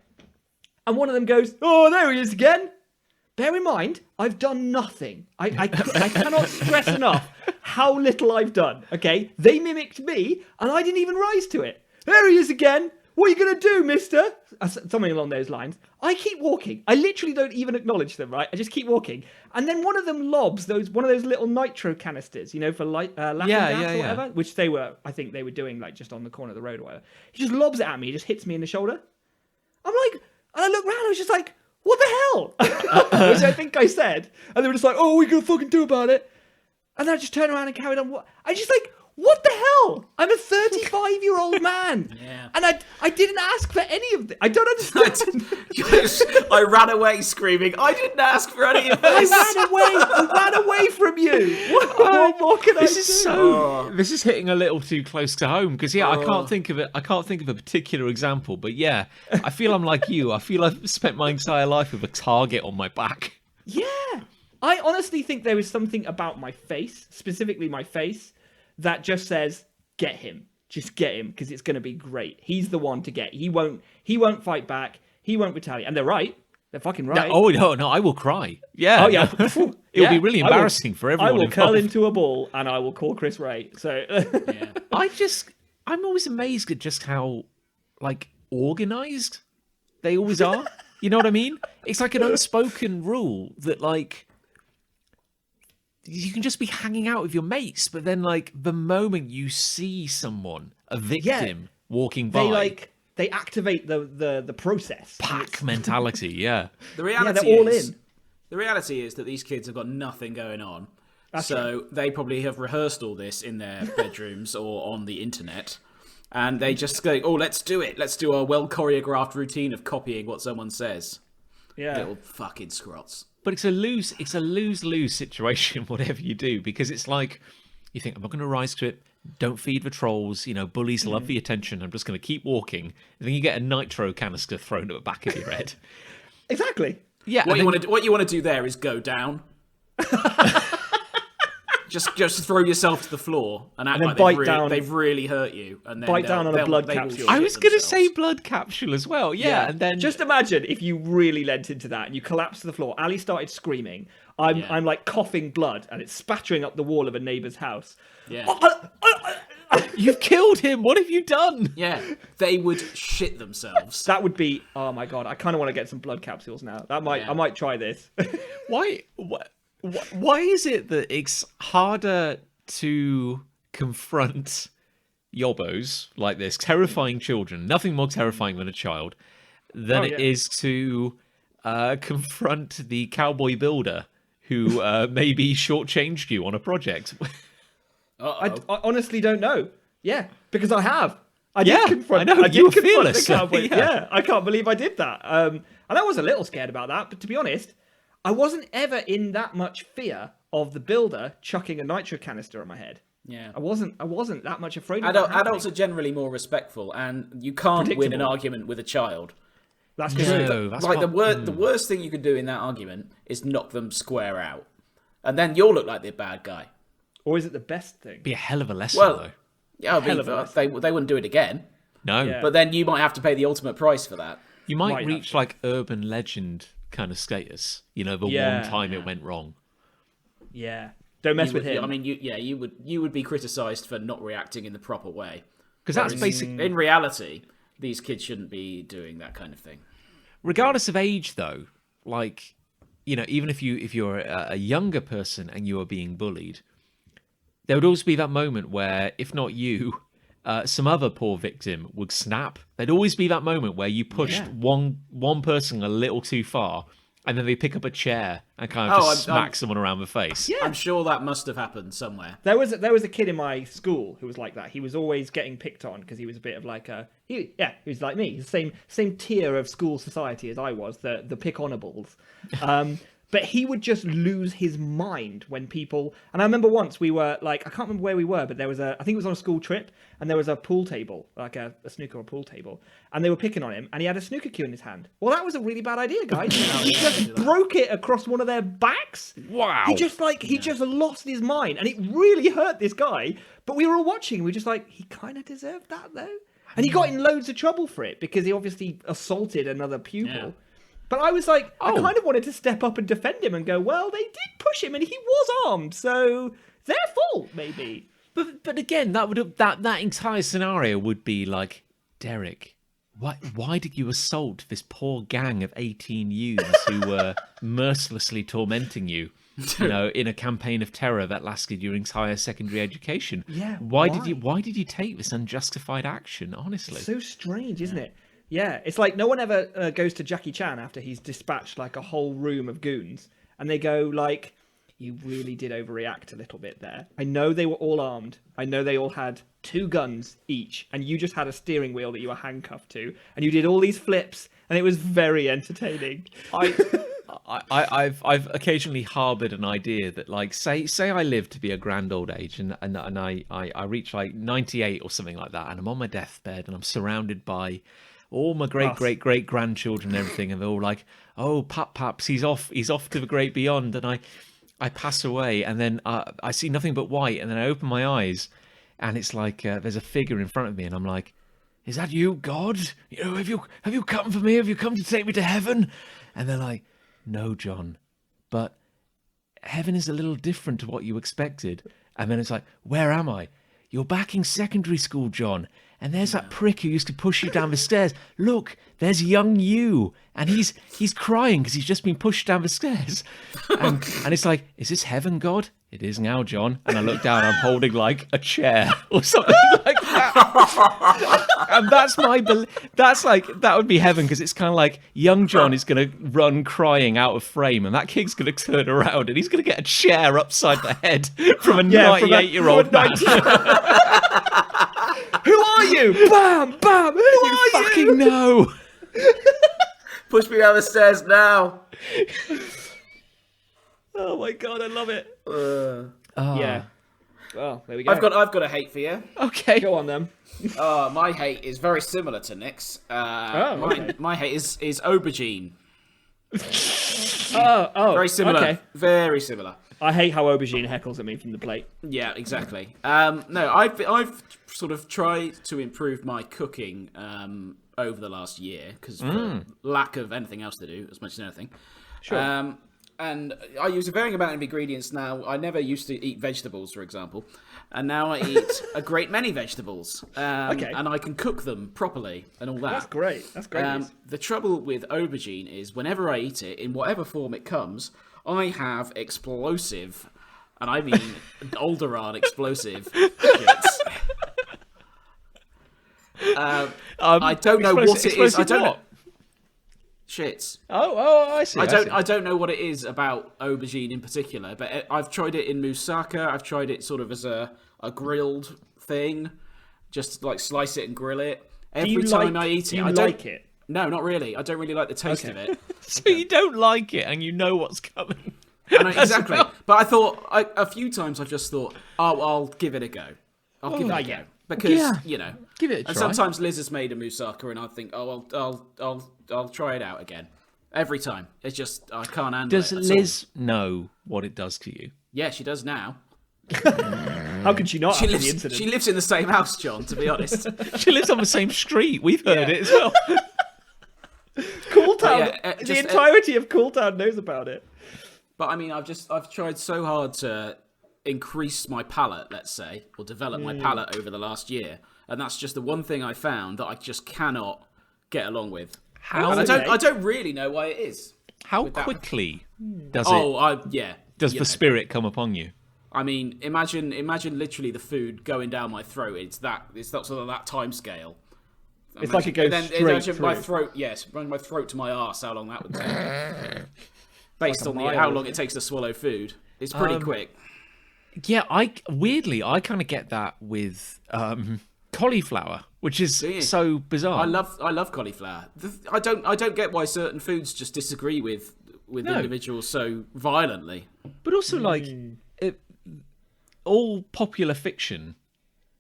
And one of them goes, oh, there he is again. Bear in mind, I've done nothing. I cannot stress enough how little I've done, okay? They mimicked me, and I didn't even rise to it. There he is again. What are you going to do, mister? Something along those lines. I keep walking. I literally don't even acknowledge them, right? I just keep walking. And then one of them lobs one of those little nitro canisters, for laughing gas or whatever, which I think they were doing like just on the corner of the road or whatever. He just lobs it at me. He just hits me in the shoulder. I'm like, and I look around, I was just like, what the hell? Which I think I said. And they were just like, oh, what are you going to fucking do about it? And then I just turned around and carried on. I just like, what the hell? I'm a 35-year-old man. Yeah. And I didn't ask for any of this. I don't understand. I ran away screaming, I didn't ask for any of this. I ran away from you. What more can I do? This is hitting a little too close to home because I can't think of it. I can't think of a particular example, but yeah, I feel I'm like you. I feel I've spent my entire life with a target on my back. Yeah. I honestly think there is something about my face, specifically my face, that just says, get him. Just get him, because it's going to be great. He's the one to get. He won't fight back. He won't retaliate. And they're right. They're fucking right. No, I will cry. Yeah. Oh, yeah. It'll be really embarrassing for everyone I will involved. curl into a ball, and I will call Chris Ray. So I'm always amazed at just how, organised they always are. You know what I mean? It's like an unspoken rule that, you can just be hanging out with your mates, but then the moment you see someone, a victim walking by, they activate the process. Pack mentality. Yeah. The reality they're all is, in. The reality is that these kids have got nothing going on. So they probably have rehearsed all this in their bedrooms or on the internet. And they just go, oh, let's do it. Let's do our well choreographed routine of copying what someone says. Yeah. Little fucking scrots. But it's a lose-lose situation, whatever you do, because it's like, you think, I'm not going to rise to it. Don't feed the trolls. Bullies love the attention. I'm just going to keep walking. And then you get a nitro canister thrown at the back of your head. Exactly. Yeah. What you want to do there is go down. Just throw yourself to the floor and act like they've really hurt you. And then bite down on a blood capsule. I was going to say blood capsule as well. Yeah. And then just imagine if you really leant into that and you collapsed to the floor. Ali started screaming. I'm like coughing blood and it's spattering up the wall of a neighbour's house. Yeah. You've killed him. What have you done? Yeah. They would shit themselves. That would be. Oh my god! I kind of want to get some blood capsules now. I might try this. Why is it that it's harder to confront yobbos like this, terrifying children, nothing more terrifying than a child, than it is to confront the cowboy builder who maybe shortchanged you on a project? I honestly don't know. Yeah, because I have. I did confront you the cowboy. Yeah, I can't believe I did that. And I was a little scared about that, but to be honest, I wasn't ever in that much fear of the builder chucking a nitro canister on my head. Yeah, I wasn't that much afraid of adults are generally more respectful, and you can't win an argument with a child. That's true. The worst thing you could do in that argument is knock them square out, and then you'll look like the bad guy. Or is it the best thing? Be a hell of a lesson, though. Yeah, they wouldn't do it again. No, but then you might have to pay the ultimate price for that. You might reach urban legend kind of status. The one time it went wrong. Yeah. Don't mess with him. I mean, you would be criticised for not reacting in the proper way. Because that's basically... In reality, these kids shouldn't be doing that kind of thing. Regardless of age, though, like, you know, even if you're a younger person and you are being bullied, there would always be that moment where, if not you, some other poor victim would snap. There'd always be that moment where you pushed one person a little too far, and then they pick up a chair and kind of just smack someone around the face. Yeah. I'm sure that must have happened somewhere. There was a kid in my school who was like that. He was always getting picked on because he was a bit of like he was like me. He's the same tier of school society as I was, the pick-onables. But he would just lose his mind when people... And I remember once we were like... I can't remember where we were, but there was I think it was on a school trip, and there was a pool table, like a snooker or pool table, and they were picking on him, and he had a snooker cue in his hand. Well, that was a really bad idea, guys. He just broke it across one of their backs. Wow. He just lost his mind, and it really hurt this guy. But we were all watching, and we were just like, he kind of deserved that, though. And he got in loads of trouble for it, because he obviously assaulted another pupil. Yeah. But I was like, I kind of wanted to step up and defend him and go, well, they did push him and he was armed, so their fault, maybe. But again, that entire scenario would be like, Derek, why did you assault this poor gang of 18 youths who were mercilessly tormenting you, you know, in a campaign of terror that lasted your entire secondary education? Yeah. Why did you take this unjustified action? Honestly, it's so strange, isn't it? Yeah, it's like no one ever goes to Jackie Chan after he's dispatched like a whole room of goons, and they go like, you really did overreact a little bit there. I know they were all armed. I know they all had 2 guns each, and you just had a steering wheel that you were handcuffed to, and you did all these flips, and it was very entertaining. I've occasionally harboured an idea that, like, say I live to be a grand old age, and I reach like 98 or something like that, and I'm on my deathbed, and I'm surrounded by all my great grandchildren and everything, and they're all like, "Oh, paps, he's off to the great beyond." And I pass away, and then I see nothing but white, and then I open my eyes, and it's like there's a figure in front of me, and I'm like, "Is that you, God? You know, have you come for me? Have you come to take me to heaven?" And they're like, "No, John, but heaven is a little different to what you expected." And then it's like, "Where am I?" "You're back in secondary school, John. And there's that prick who used to push you down the stairs. Look, there's young you. And he's crying because he's just been pushed down the stairs." And it's like, "Is this heaven, God?" "It is now, John." And I look down, I'm holding like a chair or something like that. And that would be heaven, because it's kind of like young John is going to run crying out of frame, and that kid's going to turn around and he's going to get a chair upside the head from a 98-year-old man. Who are you? Bam, bam. Who are you? Fucking know. Push me down the stairs now. Oh my god, I love it. Yeah. Well, there we go. I've got a hate for you. Okay. Go on then. My hate is very similar to Nick's. My hate is aubergine. Very similar. Okay. Very similar. I hate how aubergine heckles at me from the plate. Yeah, exactly. No, I've sort of tried to improve my cooking over the last year, because for lack of anything else to do, as much as anything. Sure. And I use a varying amount of ingredients now. I never used to eat vegetables, for example, and now I eat a great many vegetables. Okay. And I can cook them properly and all that. That's great. That's great news. The trouble with aubergine is whenever I eat it, in whatever form it comes, I have explosive, and I mean Alderaan explosive shits. I don't know what it is. I don't know. Shits. Oh, I see. I don't know what it is about aubergine in particular, but I've tried it in moussaka. I've tried it sort of as a grilled thing, just like slice it and grill it. Every time I eat it, I don't like it. No, not really. I don't really like the taste of it. So you don't like it, and you know what's coming. Exactly. But I thought a few times I've just thought, I'll give it a go. I'll give it a go. Because you know, give it a try. And sometimes Liz has made a moussaka, and I think, I'll try it out again. Every time, it's just I can't handle it. Does Liz know what it does to you? Yeah, she does now. How could she not? She lives in the same house, John. To be honest, she lives on the same street. We've heard it as well. Cool Town. The entirety of Cool Town knows about it. But I mean, I've tried so hard to increase my palate, let's say, or develop my palate over the last year, and that's just the one thing I found that I just cannot get along with. How And I don't really know why it is. how with that. quickly does Does the spirit come upon you? I mean, imagine literally the food going down my throat. It's that sort of that time scale. It's like it goes straight through. My throat, yes, run my throat to my arse. How long that would take? Based on mile, how long it takes to swallow food, it's pretty quick. Yeah, I kind of get that with cauliflower, which is so bizarre. I love cauliflower. I don't get why certain foods just disagree with individuals so violently. But also, like, all popular fiction,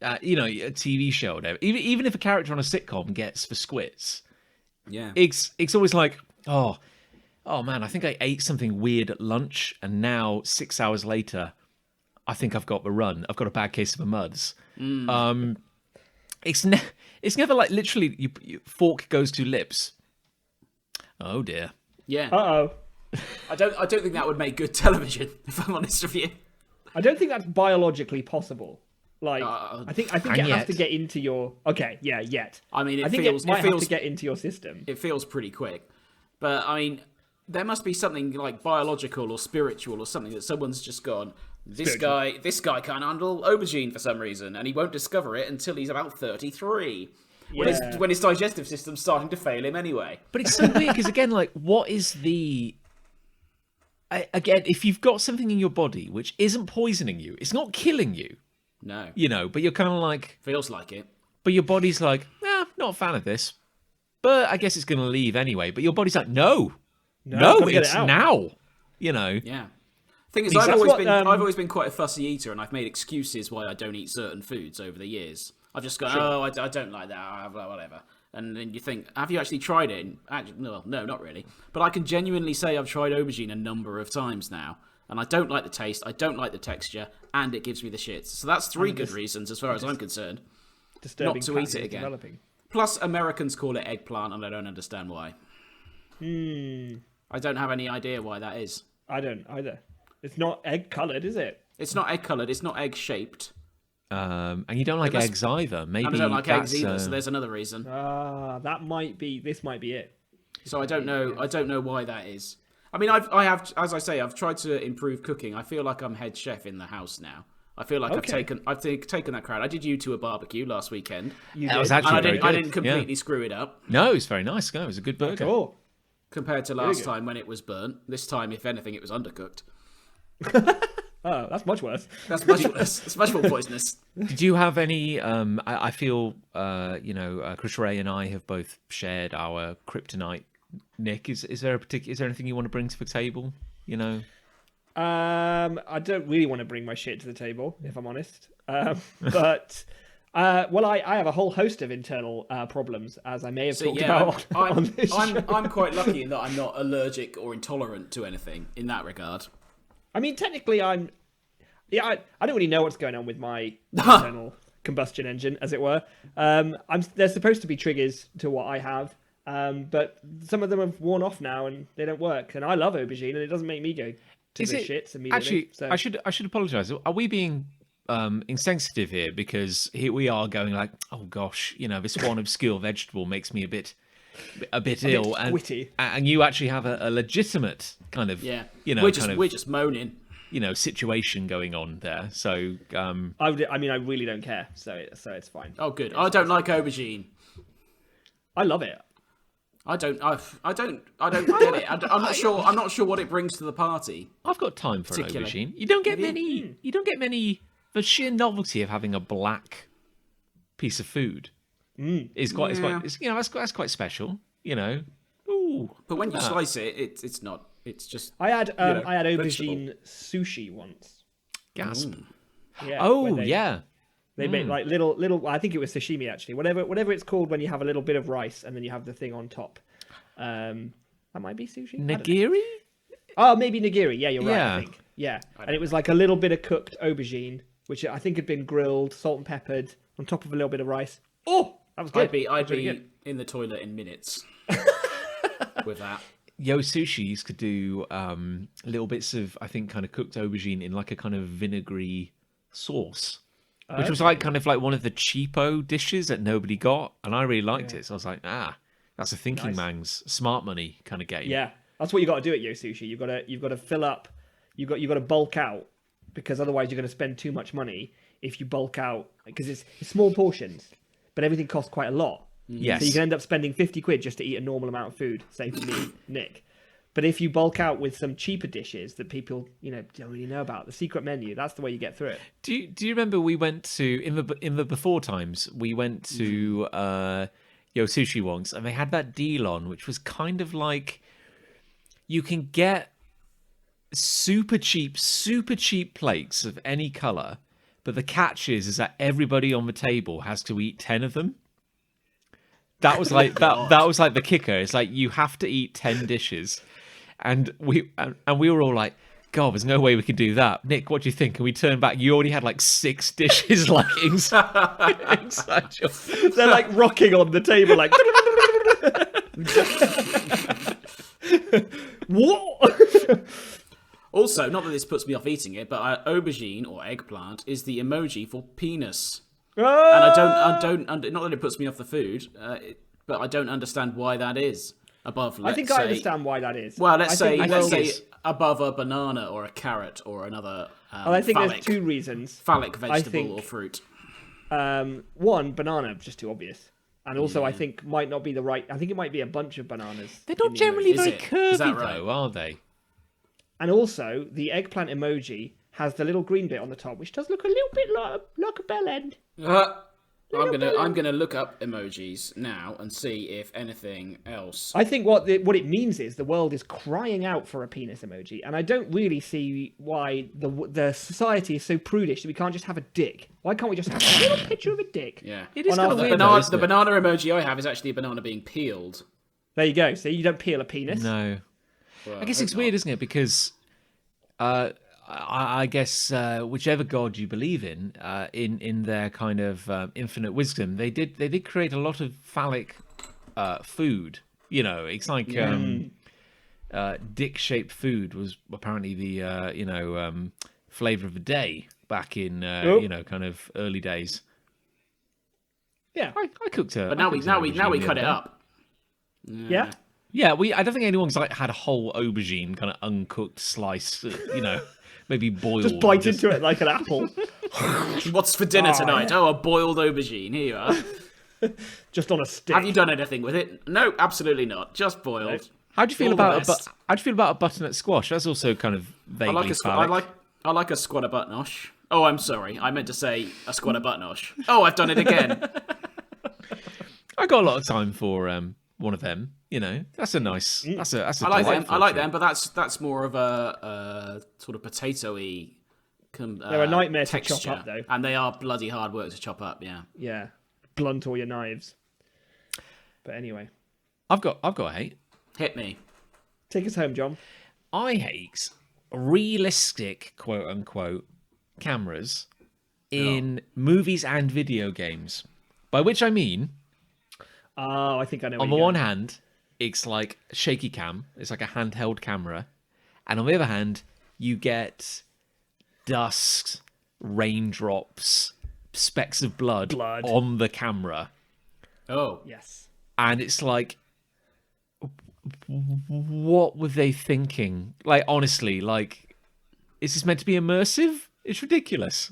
a TV show, or whatever, even if a character on a sitcom gets for squits, it's always like, oh man, I think I ate something weird at lunch, and now 6 hours later, I think I've got the run. I've got a bad case of the muds. It's never like literally your fork goes to lips. Oh dear. Yeah. Uh-oh. I don't think that would make good television, if I'm honest with you. I don't think that's biologically possible. Like, I think it has to get into your... Okay, yeah, yet. I mean, it might have to get into your system. It feels pretty quick. But, I mean, there must be something, like, biological or spiritual or something that someone's just gone, this guy can't handle aubergine for some reason, and he won't discover it until he's about 33. Yeah. When his digestive system's starting to fail him anyway. But it's so weird, because again, like, what is the... Again, if you've got something in your body which isn't poisoning you, it's not killing you. No. But you're kind of like... Feels like it. But your body's like, not a fan of this. But I guess it's going to leave anyway. But your body's like, no, it's now. Yeah. Thing is, Exactly. I've always been quite a fussy eater, and I've made excuses why I don't eat certain foods over the years. I've just gone, I don't like that, whatever. And then you think, have you actually tried it? And actually, no, not really. But I can genuinely say I've tried aubergine a number of times now. And I don't like the taste, I don't like the texture, and it gives me the shits. So that's three good reasons, as far as I'm concerned, not to eat it again. Developing. Plus, Americans call it eggplant, and I don't understand why. I don't have any idea why that is. I don't either. It's not egg-coloured, is it? It's not egg-coloured, it's not egg-shaped. And you don't like eggs either. Maybe and I don't like eggs either, so there's another reason. This might be it. So I don't know why that is. I mean, I have, as I say, I've tried to improve cooking. I feel like I'm head chef in the house now. I feel like I've taken that crowd. I did you to a barbecue last weekend. That was actually very good. I didn't completely screw it up. No, it was very nice. No, it was a good burger. Cool. Compared to last time when it was burnt. This time, if anything, it was undercooked. Oh, that's much worse. That's much worse. It's much more poisonous. Did you have any? I feel Chris Ray and I have both shared our kryptonite. Nick, is there anything you want to bring to the table? I don't really want to bring my shit to the table, if I'm honest. But I have a whole host of internal problems, as I may have talked about on this show. I'm quite lucky in that I'm not allergic or intolerant to anything in that regard. I mean, technically, I don't really know what's going on with my internal combustion engine, as it were. There's supposed to be triggers to what I have, but some of them have worn off now and they don't work. And I love aubergine, and it doesn't make me go to the shits immediately. Actually, I should apologise. Are we being insensitive here? Because here we are going like, oh gosh, this one obscure vegetable makes me a bit ill, and you actually have a legitimate kind of we're just moaning, situation going on there. So I really don't care, so it's fine. Oh, good. I don't like aubergine. I love it. I don't get it. I'm not sure what it brings to the party. I've got time for an aubergine. You don't get many. The sheer novelty of having a black piece of food is quite. That's quite special. Ooh. But when you slice it, it's not. It's just. I had aubergine sushi once. Gasp. Yeah. Oh yeah. They make like little. I think it was sashimi actually. Whatever it's called when you have a little bit of rice and then you have the thing on top. That might be sushi. Nigiri. Oh, maybe nigiri. Yeah, you're right. I think. Yeah, and it was like a little bit of cooked aubergine, which I think had been grilled, salt and peppered, on top of a little bit of rice. Oh, that was good. I'd be in the toilet in minutes with that. Yo Sushi used to do little bits of, I think, kind of cooked aubergine in like a kind of vinegary sauce, which was like kind of like one of the cheapo dishes that nobody got, and I really liked it. So I was like, that's a thinking man's smart money kind of game. Yeah, that's what you got to do at Yo Sushi. You've got to fill up. You've got to bulk out, because otherwise you're going to spend too much money if you bulk out, because it's small portions, but everything costs quite a lot. Yes. So you can end up spending 50 quid just to eat a normal amount of food, say for me, Nick. But if you bulk out with some cheaper dishes that people, don't really know about, the secret menu, that's the way you get through it. Do you remember we went to in the before times we went to Yo Sushi once, and they had that deal on, which was kind of like you can get super cheap plates of any color, but the catch is that everybody on the table has to eat 10 of them. That was like that was like the kicker. It's like you have to eat 10 dishes. And we were all like, God, there's no way we can do that. Nick, what do you think? And we turned back. You already had like 6 dishes like inside your... They're like rocking on the table like... What? Also, not that this puts me off eating it, but aubergine or eggplant is the emoji for penis. And I don't not that it puts me off the food, but I don't understand why that is above. I think I understand why that is. Well, let's say above a banana or a carrot or another. Well, I think there's 2 reasons. Phallic vegetable or fruit. One, banana, just too obvious, and also I think might not be the right. I think it might be a bunch of bananas. They're not generally very Is that curvy, right? though, are they? And also, the eggplant emoji has the little green bit on the top, which does look a little bit like a bell end. I'm gonna look up emojis now and see if anything else. I think what it means is the world is crying out for a penis emoji, and I don't really see why the society is so prudish that we can't just have a dick. Why can't we just have a little picture of a dick? Yeah, it is kind of weird. The banana emoji I have is actually a banana being peeled. There you go. So you don't peel a penis. No. Well, I guess it's weird, isn't it? Because I guess whichever god you believe in their kind of infinite wisdom, they did create a lot of phallic food. It's like dick-shaped food was apparently the flavor of the day back in kind of early days. Yeah, I cooked it. But now we cut it up. Yeah. Yeah, I don't think anyone's like had a whole aubergine kind of uncooked slice, maybe boiled. Just bite into it like an apple. What's for dinner tonight? Oh, a boiled aubergine. Here you are. Just on a stick. Have you done anything with it? No, absolutely not. Just boiled. No. How do you feel about a butternut squash? That's also kind of vaguely phallic. I like a squatter buttnosh. Oh, I'm sorry. I meant to say a squatter buttnosh. Oh, I've done it again. I got a lot of time for one of them. That's a nice. That's a. I like them. I like them, but that's more of a sort of potatoey. They're a nightmare texture, to chop up, though, and they are bloody hard work to chop up. Yeah. Yeah, blunt all your knives. But anyway, I've got a hate. Hit me. Take us home, John. I hate realistic, quote unquote, cameras in movies and video games. By which I mean, oh, I think I know. On the one hand, it's like shaky cam. It's like a handheld camera. And on the other hand, you get dust, raindrops, specks of blood on the camera. Oh. Yes. And it's like, what were they thinking? Like, honestly, like, is this meant to be immersive? It's ridiculous.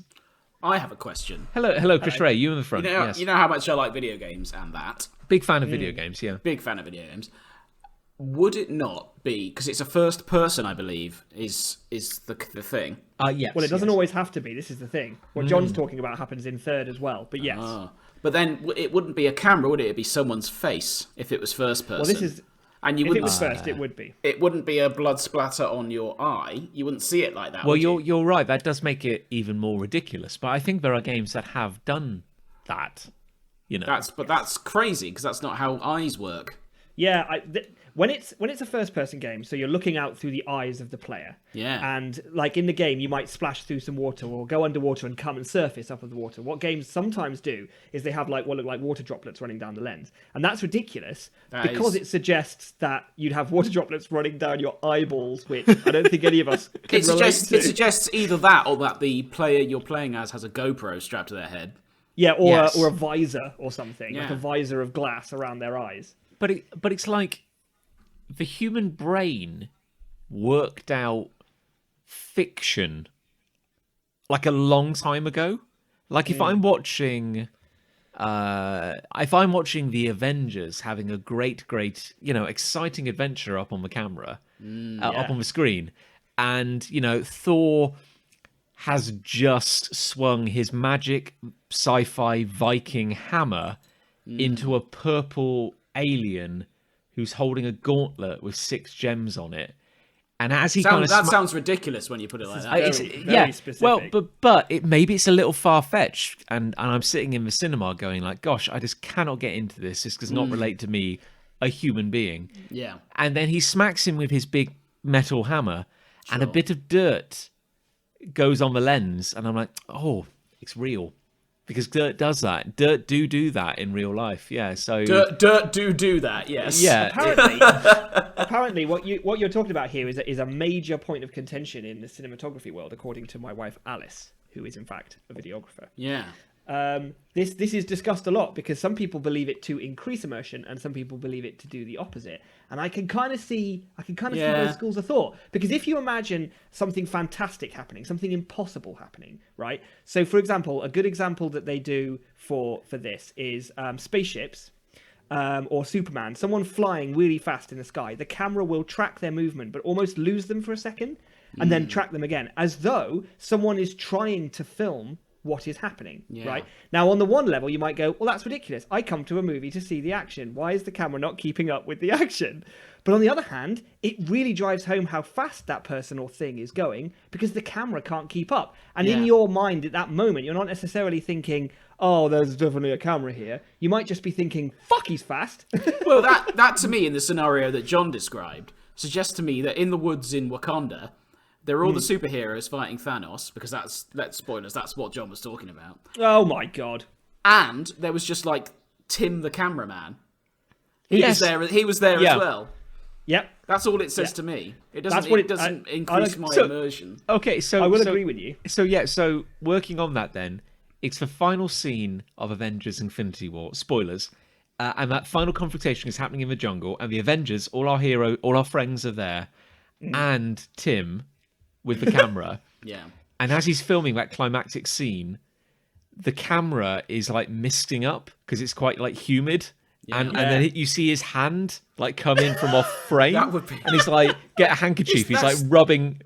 I have a question. Hello, Chris Ray, you in the front. Yes. You know how much I like video games and that. Big fan of video games, yeah. Big fan of video games. Would it not be, because it's a first person, I believe, is the thing. Yes. Well, it doesn't always have to be. This is the thing. What John's talking about happens in third as well. But yes. But then it wouldn't be a camera, would it? It'd be someone's face if it was first person. Well, this is. And you if wouldn't. It was first, it would be. It wouldn't be a blood splatter on your eye. You wouldn't see it like that. Well, you're right. That does make it even more ridiculous. But I think there are games that have done that. That's crazy because that's not how eyes work. Yeah, when it's a first person game, so you're looking out through the eyes of the player. Yeah. And like in the game, you might splash through some water or go underwater and come and surface up of the water. What games sometimes do is they have like what look like water droplets running down the lens, and that's ridiculous because it suggests that you'd have water droplets running down your eyeballs, which I don't think any of us can relate to. It suggests either that or that the player you're playing as has a GoPro strapped to their head. Yeah, or Yes. or a visor or something, like Yeah. a visor of glass around their eyes. But it's like the human brain worked out fiction like a long time ago. Like if I'm watching the Avengers having a great, exciting adventure up on the camera, up on the screen, and Thor has just swung his magic sci-fi Viking hammer into a purple alien who's holding a gauntlet with 6 gems on it. And as he sounds ridiculous when you put it like that. Very specific. Well, but maybe it's a little far-fetched, and I'm sitting in the cinema going like, gosh, I just cannot get into this. This does not relate to me, a human being. Yeah. And then he smacks him with his big metal hammer, and a bit of dirt goes on the lens, and I'm like, oh, it's real. Because dirt does that. Dirt do that in real life. Yeah. So Dirt do that. Yes. Yeah. Apparently, what you're talking about here is a major point of contention in the cinematography world, according to my wife Alice, who is in fact a videographer. Yeah. This is discussed a lot because some people believe it to increase immersion and some people believe it to do the opposite. And I can kind of see those schools of thought, because if you imagine something fantastic happening, something impossible happening, right? So, for example, a good example that they do for this is spaceships. Or Superman, someone flying really fast in the sky. The camera will track their movement, but almost lose them for a second, and then track them again, as though someone is trying to film what is happening, right? Now, on the one level, you might go, well, that's ridiculous. I come to a movie to see the action. Why is the camera not keeping up with the action? But on the other hand, it really drives home how fast that person or thing is going because the camera can't keep up. And in your mind at that moment, you're not necessarily thinking, oh, there's definitely a camera here. You might just be thinking, fuck, he's fast. Well, that to me, in the scenario that John described, suggests to me that in the woods in Wakanda, there are all the superheroes fighting Thanos, because let's spoilers, that's what John was talking about. Oh my God. And there was just like Tim the cameraman. He was there as well. Yep. That's all it says to me. It doesn't increase my so, immersion. Okay, so I will agree with you. So working on that then, it's the final scene of Avengers Infinity War, spoilers, and that final confrontation is happening in the jungle, and the Avengers, all our friends are there, and Tim with the camera. Yeah. And as he's filming that climactic scene, the camera is like misting up because it's quite like humid. And then you see his hand like come in from off frame, and he's like, get a handkerchief. He's like rubbing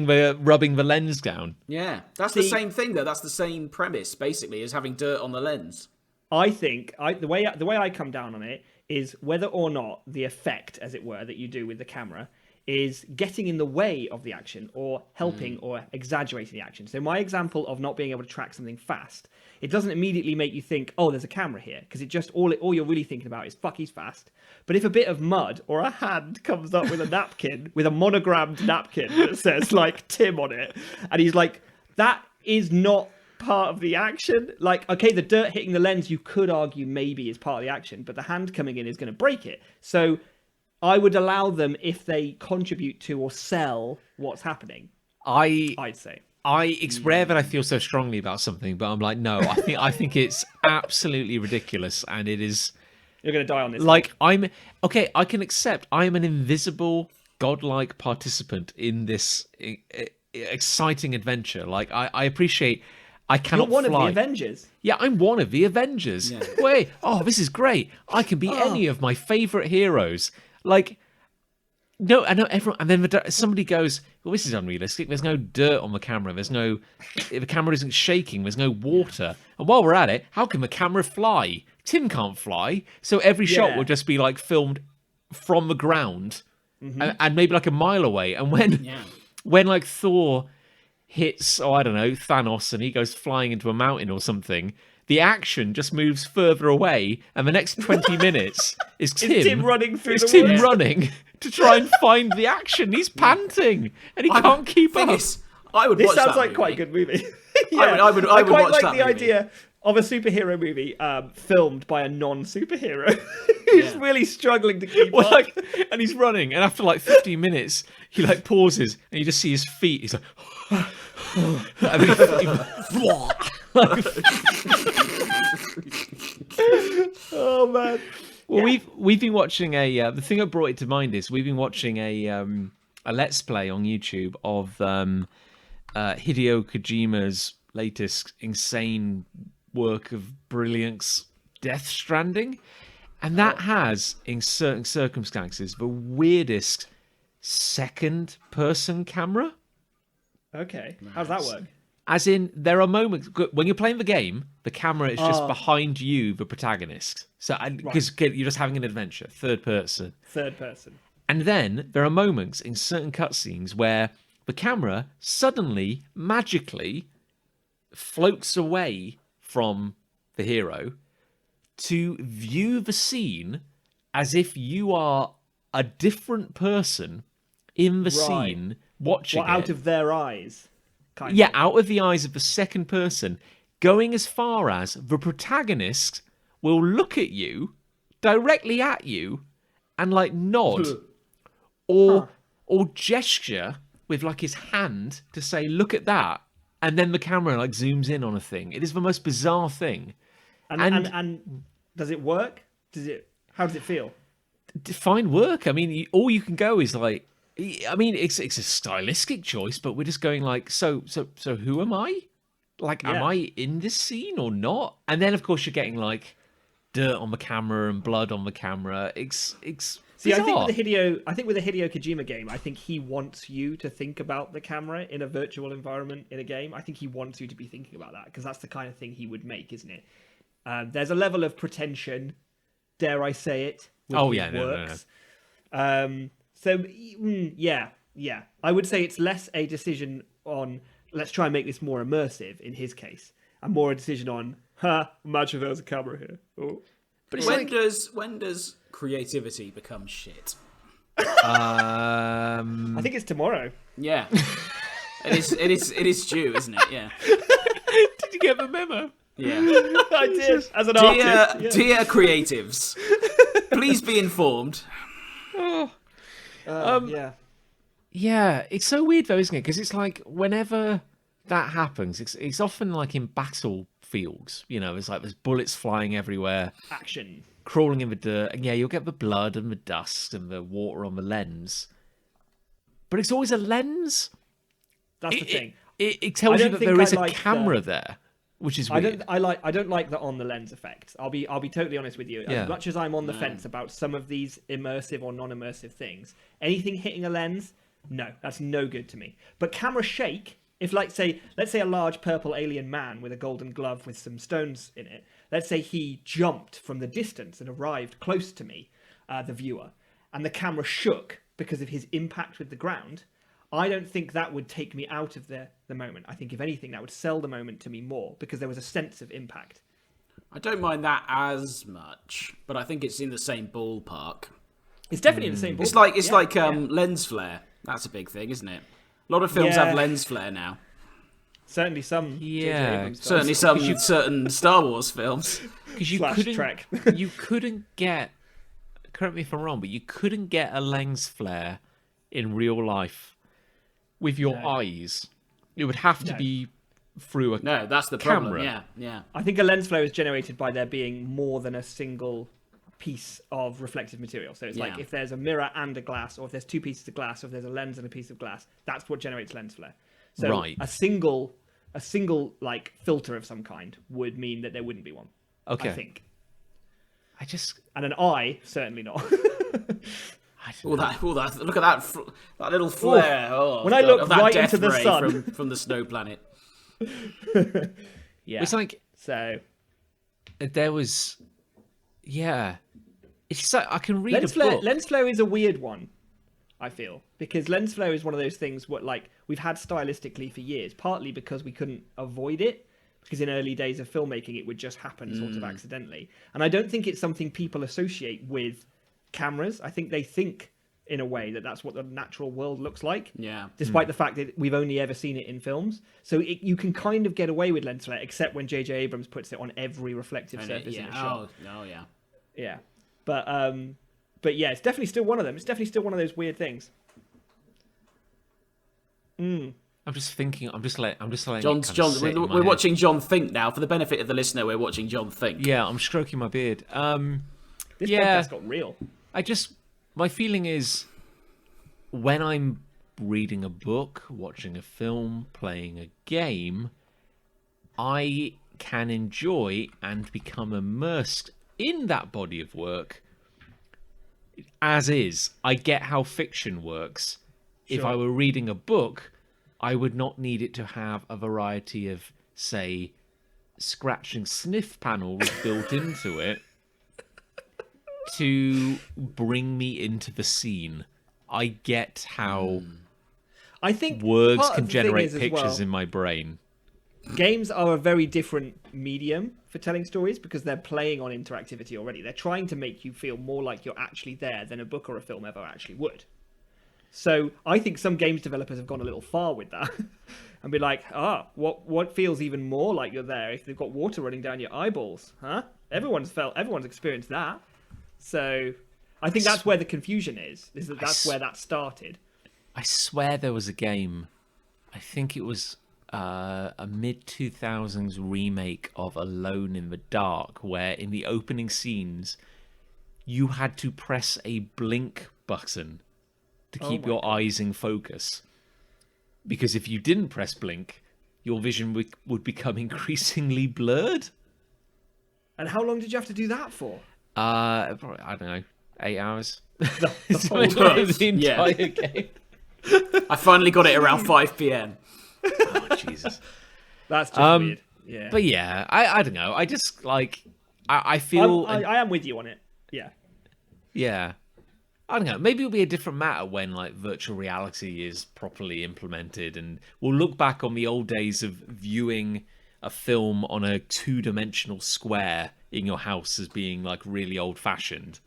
the lens down. Yeah, that's the same thing though. That's the same premise basically as having dirt on the lens. I think the way I come down on it is whether or not the effect, as it were, that you do with the camera is getting in the way of the action or helping or exaggerating the action. So my example of not being able to track something fast, it doesn't immediately make you think, oh, there's a camera here, because it just all you're really thinking about is fuck, he's fast. But if a bit of mud or a hand comes up with a napkin, with a monogrammed napkin that says like Tim on it, and he's like, that is not part of the action. Like, okay, the dirt hitting the lens, you could argue maybe is part of the action, but the hand coming in is going to break it. So I would allow them if they contribute to or sell what's happening. I'd say. It's rare that I feel so strongly about something, but I'm like, no, I think it's absolutely ridiculous, and it is. You're going to die on this. Like, I can accept I'm an invisible, godlike participant in this exciting adventure. Like, I appreciate. I cannot You're one fly. of the Avengers. Yeah, I'm one of the Avengers. Yeah. Wait, this is great. I can be any of my favorite heroes. Like, no, I know everyone. And then somebody goes, well, this is unrealistic. There's no dirt on the camera. The camera isn't shaking. There's no water. And while we're at it, how can the camera fly? Tim can't fly. So every shot will just be like filmed from the ground and maybe like a mile away. And when like Thor hits, I don't know, Thanos, and he goes flying into a mountain or something, the action just moves further away, and the next 20 minutes is Tim running through it's the Tim woods. running to try and find the action. He's panting, and he can't keep Thing up. is, I would This watch sounds that like movie. quite a good movie. I would quite watch like that the movie. idea of a superhero movie filmed by a non-superhero who's really struggling to keep Well, up. like, and he's running, and after like 15 minutes, he like pauses, and you just see his feet. He's like, and then Oh man. well, we've been watching a. The thing that brought it to mind is we've been watching a Let's Play on YouTube of Hideo Kojima's latest insane work of brilliance, Death Stranding, and that has, in certain circumstances, the weirdest second-person camera. Okay. How's that work? As in, there are moments when you're playing the game, the camera is just behind you, the protagonist. So, because you're just having an adventure, third person. Third person. And then there are moments in certain cutscenes where the camera suddenly, magically, floats away from the hero to view the scene as if you are a different person in the scene watching it. Out of their eyes. Yeah, out of the eyes of the second person, going as far as the protagonist will look at you, directly at you, and like nod or gesture with like his hand to say, "Look at that," and then the camera like zooms in on a thing. It is the most bizarre thing. And does it work? How does it feel? Fine work. I mean, all you can go is like. I mean, it's a stylistic choice, but we're just going like, so who am I? Like, am I in this scene or not? And then, of course, you're getting like dirt on the camera and blood on the camera. It's See, bizarre. I think with the Hideo Kojima game, I think he wants you to think about the camera in a virtual environment in a game. I think he wants you to be thinking about that because that's the kind of thing he would make, isn't it? There's a level of pretension, dare I say it? With his works. No. So, yeah. I would say it's less a decision on, let's try and make this more immersive in his case, and more a decision on, imagine there's a camera here. Oh. But when does creativity become shit? I think it's tomorrow. Yeah. It is due, isn't it? Yeah. Did you get the memo? Yeah. I did, as an artist. Dear creatives, please be informed. Yeah, it's so weird though, isn't it? Because it's like whenever that happens, it's often like in battlefields. You know, it's like there's bullets flying everywhere, Action. crawling in the dirt, and yeah, you'll get the blood and the dust and the water on the lens. But it's always a lens. That's the thing. It tells you that there is a camera the... there, which is weird. I don't like the on the lens effect. I'll be totally honest with you. Yeah. As much as I'm on the fence about some of these immersive or non-immersive things, anything hitting a lens, no, that's no good to me. But camera shake, if let's say a large purple alien man with a golden glove with some stones in it, let's say he jumped from the distance and arrived close to me, the viewer, and the camera shook because of his impact with the ground, I don't think that would take me out of the moment. I think, if anything, that would sell the moment to me more because there was a sense of impact. I don't mind that as much, but I think it's in the same ballpark. It's definitely in the same ballpark. It's like lens flare. That's a big thing, isn't it? A lot of films have lens flare now. Certainly some. Yeah, certainly certain Star Wars films. Because you couldn't get. Correct me if I'm wrong, but you couldn't get a lens flare in real life with your eyes. It would have to be through a No, that's the camera. problem. Yeah. I think a lens flare is generated by there being more than a single piece of reflective material. So it's like if there's a mirror and a glass, or if there's two pieces of glass, or if there's a lens and a piece of glass, that's what generates lens flare. So a single like filter of some kind would mean that there wouldn't be one. Okay. I think. And an eye, certainly not. Look at that little flare. When I look right into the sun from the snow planet. Yeah. It's like so. There was, It's so I can read lens a flare. book. Lens flare is a weird one, I feel, because lens flare is one of those things what like we've had stylistically for years. Partly because we couldn't avoid it, because in early days of filmmaking it would just happen sort of accidentally. And I don't think it's something people associate with cameras. I think they think in a way that that's what the natural world looks like. Yeah. Despite the fact that we've only ever seen it in films. So you can kind of get away with lens flare, except when J.J. Abrams puts it on every reflective surface in a shot. Oh, yeah. Yeah. But yeah, it's definitely still one of them. It's definitely still one of those weird things. I'm just thinking. I'm just letting. John, we're watching John think now. For the benefit of the listener, we're watching John think. Yeah, I'm stroking my beard. This podcast got real. My feeling is, when I'm reading a book, watching a film, playing a game, I can enjoy and become immersed in that body of work as is. I get how fiction works. If I were reading a book, I would not need it to have a variety of, say, scratching sniff panels built into it to bring me into the scene. I get how I think words can generate pictures in my brain. Games are a very different medium for telling stories because they're playing on interactivity already. They're trying to make you feel more like you're actually there than a book or a film ever actually would. So I think some games developers have gone a little far with that and be like, what feels even more like you're there if they've got water running down your eyeballs, huh? Everyone's experienced that. So I think that's where the confusion is that's where that started. I swear there was a game, I think it was a mid-2000s remake of Alone in the Dark, where in the opening scenes you had to press a blink button to keep your eyes in focus. Because if you didn't press blink, your vision would become increasingly blurred. And how long did you have to do that for? Probably, I don't know, 8 hours. The The entire game. I finally got it around 5 p.m. Oh, Jesus. That's just weird. Yeah. But yeah, I don't know. I just like, I feel... I am with you on it. Yeah. Yeah. I don't know. Maybe it'll be a different matter when like virtual reality is properly implemented, and we'll look back on the old days of viewing a film on a 2-dimensional square in your house as being like really old-fashioned.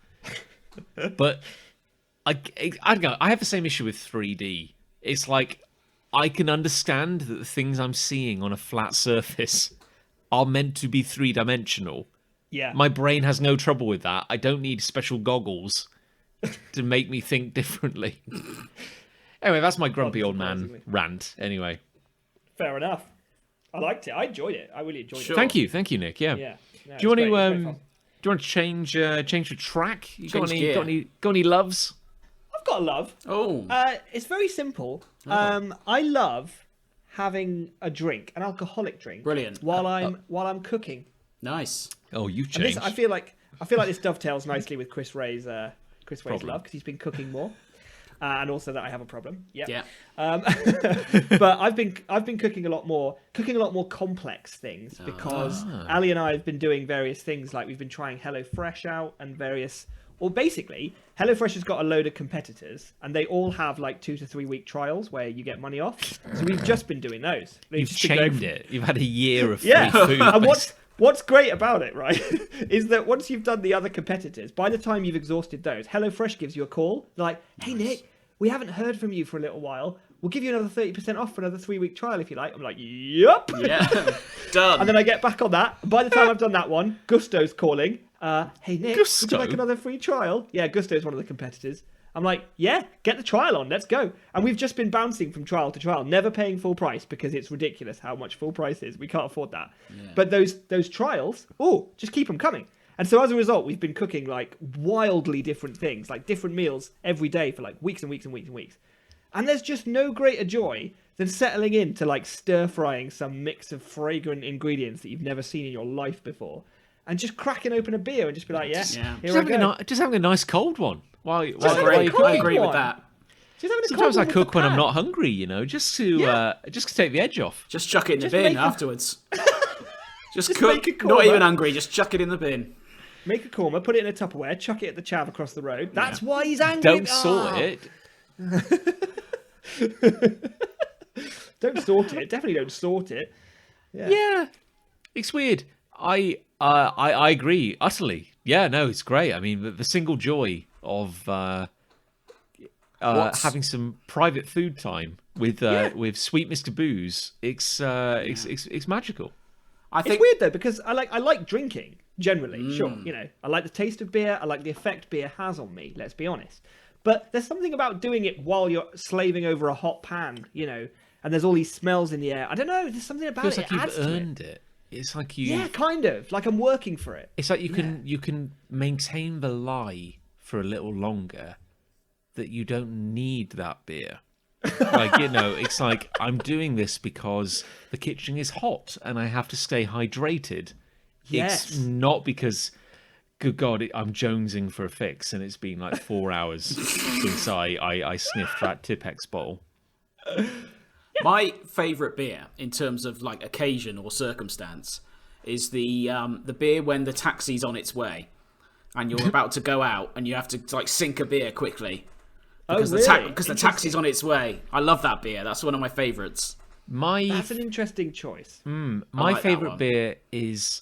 But I don't know. I have the same issue with 3D. It's like I can understand that the things I'm seeing on a flat surface are meant to be 3-dimensional. Yeah. My brain has no trouble with that. I don't need special goggles to make me think differently. Anyway, that's my grumpy old man rant. Anyway. Fair enough. I liked it. I enjoyed it. I really enjoyed it. Thank you, Nick. Yeah. Yeah. No, do you want to change the track? You got any loves? I've got a love. Oh. It's very simple. I love having a drink, an alcoholic drink. Brilliant. While I'm cooking. Nice. Oh, you've changed. I feel like this dovetails nicely with Chris Ray's love because he's been cooking more. And also that I have a problem. Yep. Yeah. But I've been cooking a lot more complex things because Ali and I have been doing various things, like we've been trying HelloFresh out and basically HelloFresh has got a load of competitors and they all have like 2 to 3 week trials where you get money off. So we've just been doing those. You've chained it. You've had a year of free food. And what's great about it, right, is that once you've done the other competitors, by the time you've exhausted those, HelloFresh gives you a call. They're like, hey, Nick, we haven't heard from you for a little while. We'll give you another 30% off for another 3-week trial if you like. I'm like, yep. Yeah, done. And then I get back on that. By the time I've done that one, Gusto's calling. Hey, Nick, would you like another free trial? Yeah, Gusto's one of the competitors. I'm like, yeah, get the trial on. Let's go. And we've just been bouncing from trial to trial, never paying full price because it's ridiculous how much full price is. We can't afford that. Yeah. But those trials, just keep them coming. And so as a result, we've been cooking like wildly different things, like different meals every day for like weeks and weeks and weeks and weeks. And there's just no greater joy than settling into like stir frying some mix of fragrant ingredients that you've never seen in your life before. And just cracking open a beer and just be like, just having a nice cold one. I agree with that. Sometimes I cook when I'm not hungry, just to take the edge off. Just chuck it in the bin afterwards. just cook, not even hungry, just chuck it in the bin. Make a korma, put it in a Tupperware, chuck it at the chav across the road. That's why he's angry. Don't sort it. Don't sort it. Definitely don't sort it. Yeah. It's weird. I agree utterly. Yeah, no, it's great. I mean, the single joy of having some private food time with sweet Mr. Booze, it's magical. I think It's weird though because I like drinking generally. Sure, I like the taste of beer. I like the effect beer has on me. Let's be honest. But there's something about doing it while you're slaving over a hot pan, and there's all these smells in the air. I don't know. There's something about Feels it. like It you've adds to earned it. It's like you. Yeah, kind of. Like I'm working for it. It's like you can maintain the lie for a little longer that you don't need that beer. Like, it's like I'm doing this because the kitchen is hot and I have to stay hydrated. Yes. It's not because, good God, I'm jonesing for a fix and it's been like 4 hours since I sniffed that Tipex bottle. my favourite beer in terms of like occasion or circumstance is the beer when the taxi's on its way and you're about to go out and you have to like sink a beer quickly. Because the taxi's on its way. I love that beer. That's one of my favourites. That's an interesting choice. My favourite beer is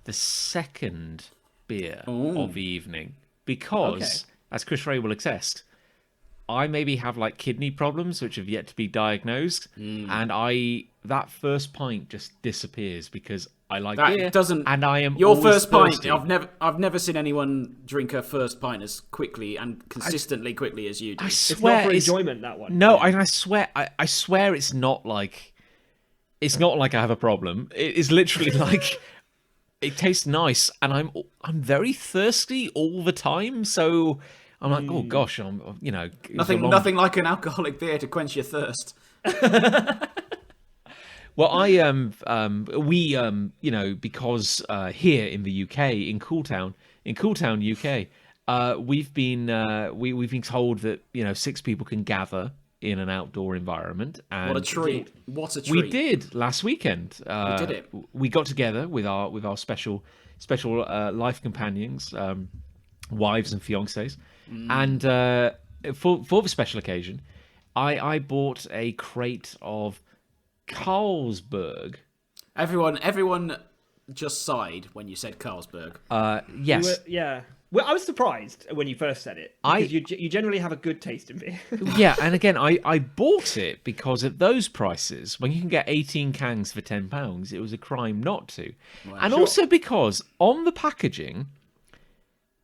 the second beer of the evening because, as Chris Ray will attest, I maybe have like kidney problems which have yet to be diagnosed, and that first pint just disappears because I like beer, and I am your always first pint. thirsty. I've never seen anyone drink a first pint as quickly and consistently quickly as you do. I It's swear not for enjoyment, that one. No, and I swear it's not like I have a problem. It is literally like it tastes nice, and I'm very thirsty all the time. So I'm like, oh gosh, Nothing like an alcoholic beer to quench your thirst. Well, because here in the UK, in Cooltown, UK, we've been told that 6 people can gather in an outdoor environment. And What a treat! We did last weekend. We did it. We got together with our special life companions, wives and fiancés, and for the special occasion, I bought a crate of Carlsberg. Everyone just sighed when you said Carlsberg. Yes. Yeah. Well, I was surprised when you first said it because you generally have a good taste in beer. Yeah, and again, I bought it because at those prices, when you can get 18 cans for £10, it was a crime not to. Wow. And also because on the packaging,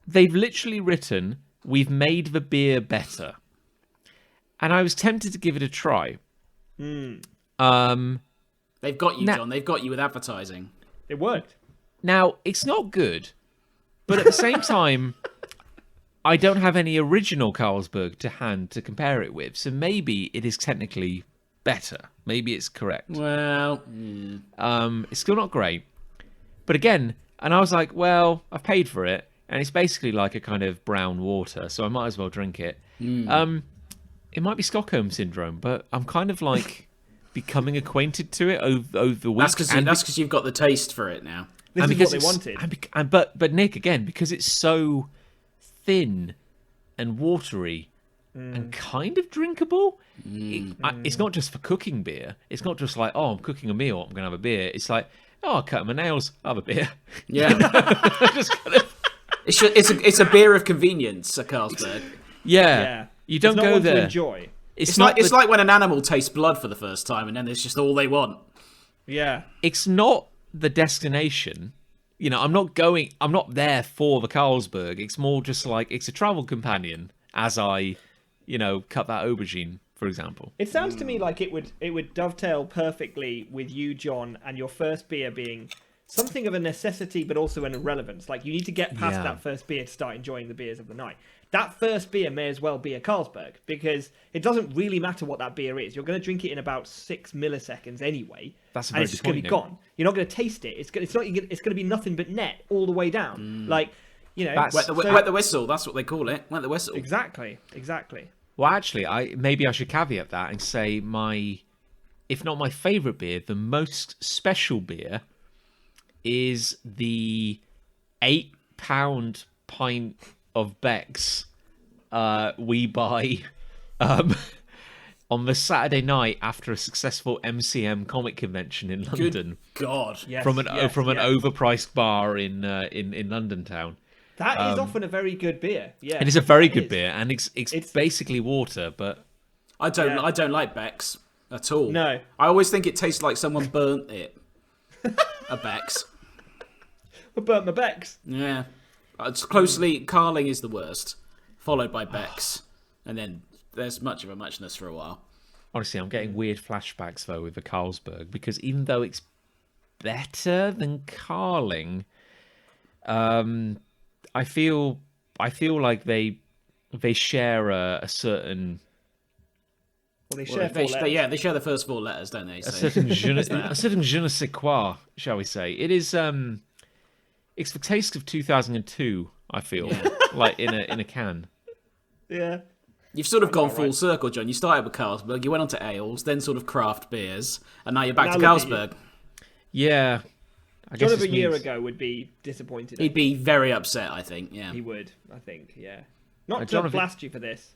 they've literally written, "We've made the beer better." And I was tempted to give it a try. They've got you, John. They've got you with advertising. It worked. Now, it's not good, but at the same time, I don't have any original Carlsberg to hand to compare it with, so maybe it is technically better. Maybe it's correct. Well, it's still not great. But again, and I was like, well, I've paid for it, and it's basically like a kind of brown water, so I might as well drink it. It might be Stockholm Syndrome, but I'm kind of like becoming acquainted to it over the week. That's because you've got the taste for it now. This is what they wanted. But Nick, again, because it's so thin and watery and kind of drinkable, it's not just for cooking beer. It's not just like, oh, I'm cooking a meal, I'm going to have a beer. It's like, oh, I'll cut my nails, I'll have a beer. Yeah. Just kind of... It's a beer of convenience, a Carlsberg. Yeah. You don't go there. To enjoy. It's like when an animal tastes blood for the first time and then it's just all they want. Yeah. It's not the destination. I'm not there for the Carlsberg. It's more just like it's a travel companion as I, cut that aubergine, for example. It sounds to me like it would dovetail perfectly with you, John, and your first beer being something of a necessity but also an irrelevance. Like you need to get past that first beer to start enjoying the beers of the night. That first beer may as well be a Carlsberg because it doesn't really matter what that beer is. You're going to drink it in about 6 milliseconds anyway. That's a and very it's just good going to point, be gone. You're not going to taste it. It's going to be nothing but net all the way down. Like, wet the whistle. That's what they call it. Wet the whistle. Exactly. Well, actually, maybe I should caveat that and say if not my favourite beer, the most special beer is the £8 pint of Beck's we buy on the Saturday night after a successful MCM comic convention in London. Good God. Yes, From an yes, overpriced bar in London town. That is often a very good beer. Yeah, It is a very it good is. beer, and it's basically water, but I don't like Beck's at all. No. I always think it tastes like someone burnt it. A Beck's. I burnt my Becks. Yeah. It's closely, Carling is the worst, followed by Beck's, and then there's much of a muchness for a while. honestly, I'm getting weird flashbacks though with the Carlsberg, because even though it's better than Carling, I feel like they share a certain. Well, they share four letters. Yeah, they share the first four letters, don't they? A certain je ne sais quoi, shall we say? It is. It's the taste of 2002. I feel like in a can. Yeah. You've sort of gone full circle, John. You started with Carlsberg, you went on to ales, then sort of craft beers, and now you're back to Carlsberg. Yeah. I John guess of a this year means- ago would be disappointed. He'd be very upset, I think. Yeah. He would, I think, yeah. Not John to of blast you for this.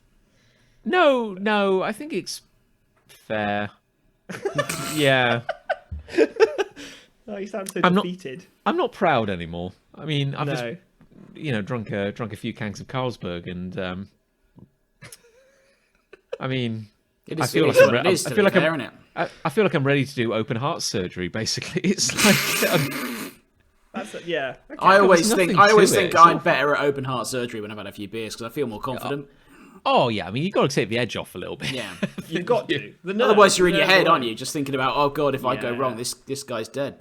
No, I think it's fair. Yeah. Oh, you sound so I'm not- defeated. I'm not proud anymore. I mean, I've No. just, drunk a few cans of Carlsberg, and I mean, It I is, feel it like is I'm what re- it is, I to feel be like fair, I'm- innit? I feel like I'm ready to do open heart surgery. Basically, it's like That's yeah. Okay. I always There's think nothing to it, I'm it's all better at open heart surgery when I've had a few beers because I feel more confident. oh yeah. I mean, you got to take the edge off a little bit. Yeah. You've got to. The nerves, Otherwise, you're in the your nerves head, are aren't right. you? Just thinking about, oh god, if I go Yeah. wrong, this guy's dead.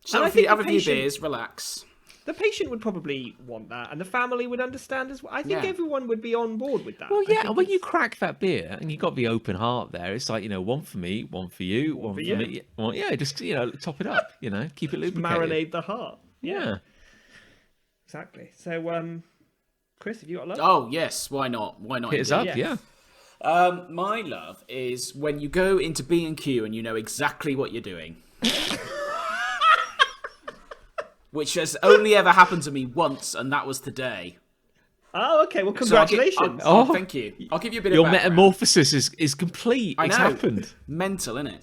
Just And have I think have the a few patient- beers, relax. The patient would probably want that, and the family would understand as well. I think Yeah. everyone would be on board with that. Well, I yeah. think When you it's- crack that beer and you got the open heart there, it's like one for me, one for you, one for you. me. Well, yeah, just top it up. Keep it lubricated. marinate the heart. Yeah. Exactly. So, Chris, have you got a love? Oh yes, why not? Why not? Hit us indeed? up. Yeah. Yeah. My love is when you go into B&Q and you know exactly what you're doing. Which has only ever happened to me once, and that was today. Oh, okay. Well, So I'll gi- congratulations. I'll- thank you. I'll give you a bit Your of background. metamorphosis is complete. I It's know. happened. Mental, innit?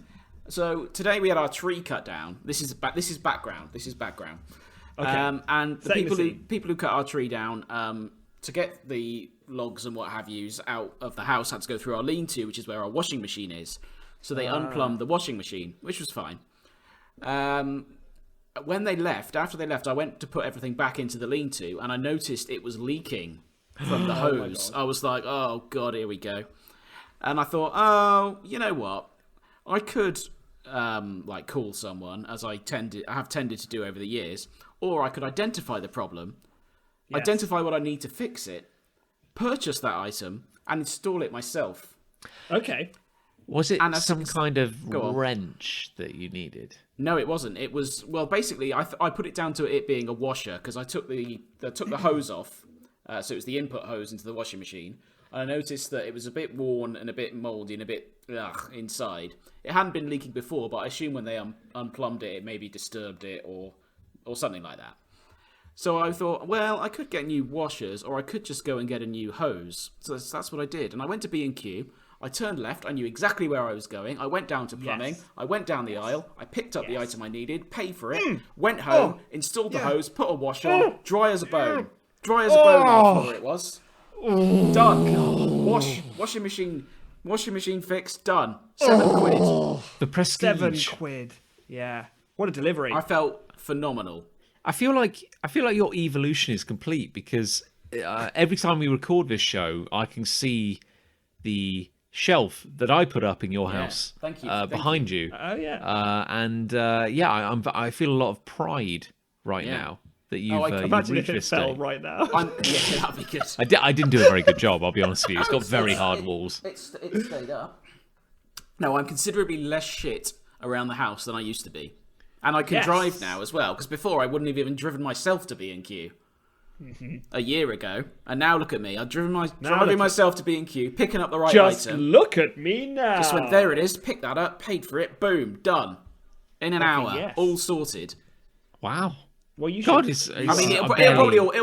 So today we had our tree cut down. This is background. Okay. And the Setting the people who cut our tree down to get the logs and what have yous out of the house had to go through our lean-to, which is where our washing machine is. So they unplumbed the washing machine, which was fine. After they left, I went to put everything back into the lean-to, and I noticed it was leaking from the hose. I was like, oh god, here we go. And I thought, oh, you know what? I could call someone, as I have tended to do over the years, or I could identify the problem, identify what I need to fix it, purchase that item, and install it myself. Okay. Was it And some kind of Go on. wrench that you needed? No, it wasn't. It was, well, basically, I put it down to it being a washer because I took the hose off, so it was the input hose into the washing machine, and I noticed that it was a bit worn and a bit mouldy and a bit inside. It hadn't been leaking before, but I assume when they unplumbed it, it maybe disturbed it or something like that. So I thought, well, I could get new washers, or I could just go and get a new hose. So that's what I did, and I went to B&Q. I turned left. I knew exactly where I was going. I went down to plumbing. Yes. I went down the aisle. I picked up the item I needed, paid for it, went home, installed the hose, put a wash on, dry as a bone. Dry as a bone, I thought it was. Done. Washing machine fixed, done. £7. The prestige. £7. Yeah. What a delivery. I felt phenomenal. I feel like your evolution is complete because every time we record this show, I can see the shelf that I put up in your house. Thank you. Behind you. Oh, yeah. I feel a lot of pride right Yeah. now that you've, you've Imagine reached if it this fell state. right now. Yeah, that'd be good. I didn't do a very good job, I'll be honest with you. It's got very hard walls. It stayed up. No, I'm considerably less shit around the house than I used to be. And I can Yes. drive now as well, because before I wouldn't have even driven myself to B&Q. A year ago, and now look at me. I've driving look- myself to B&Q, picking up the right Just item. look at me now. Just went, there it is, picked that up, paid for it, boom, done. In an hour, yes. all sorted. Wow. Well, you God, should. it's I mean, it'll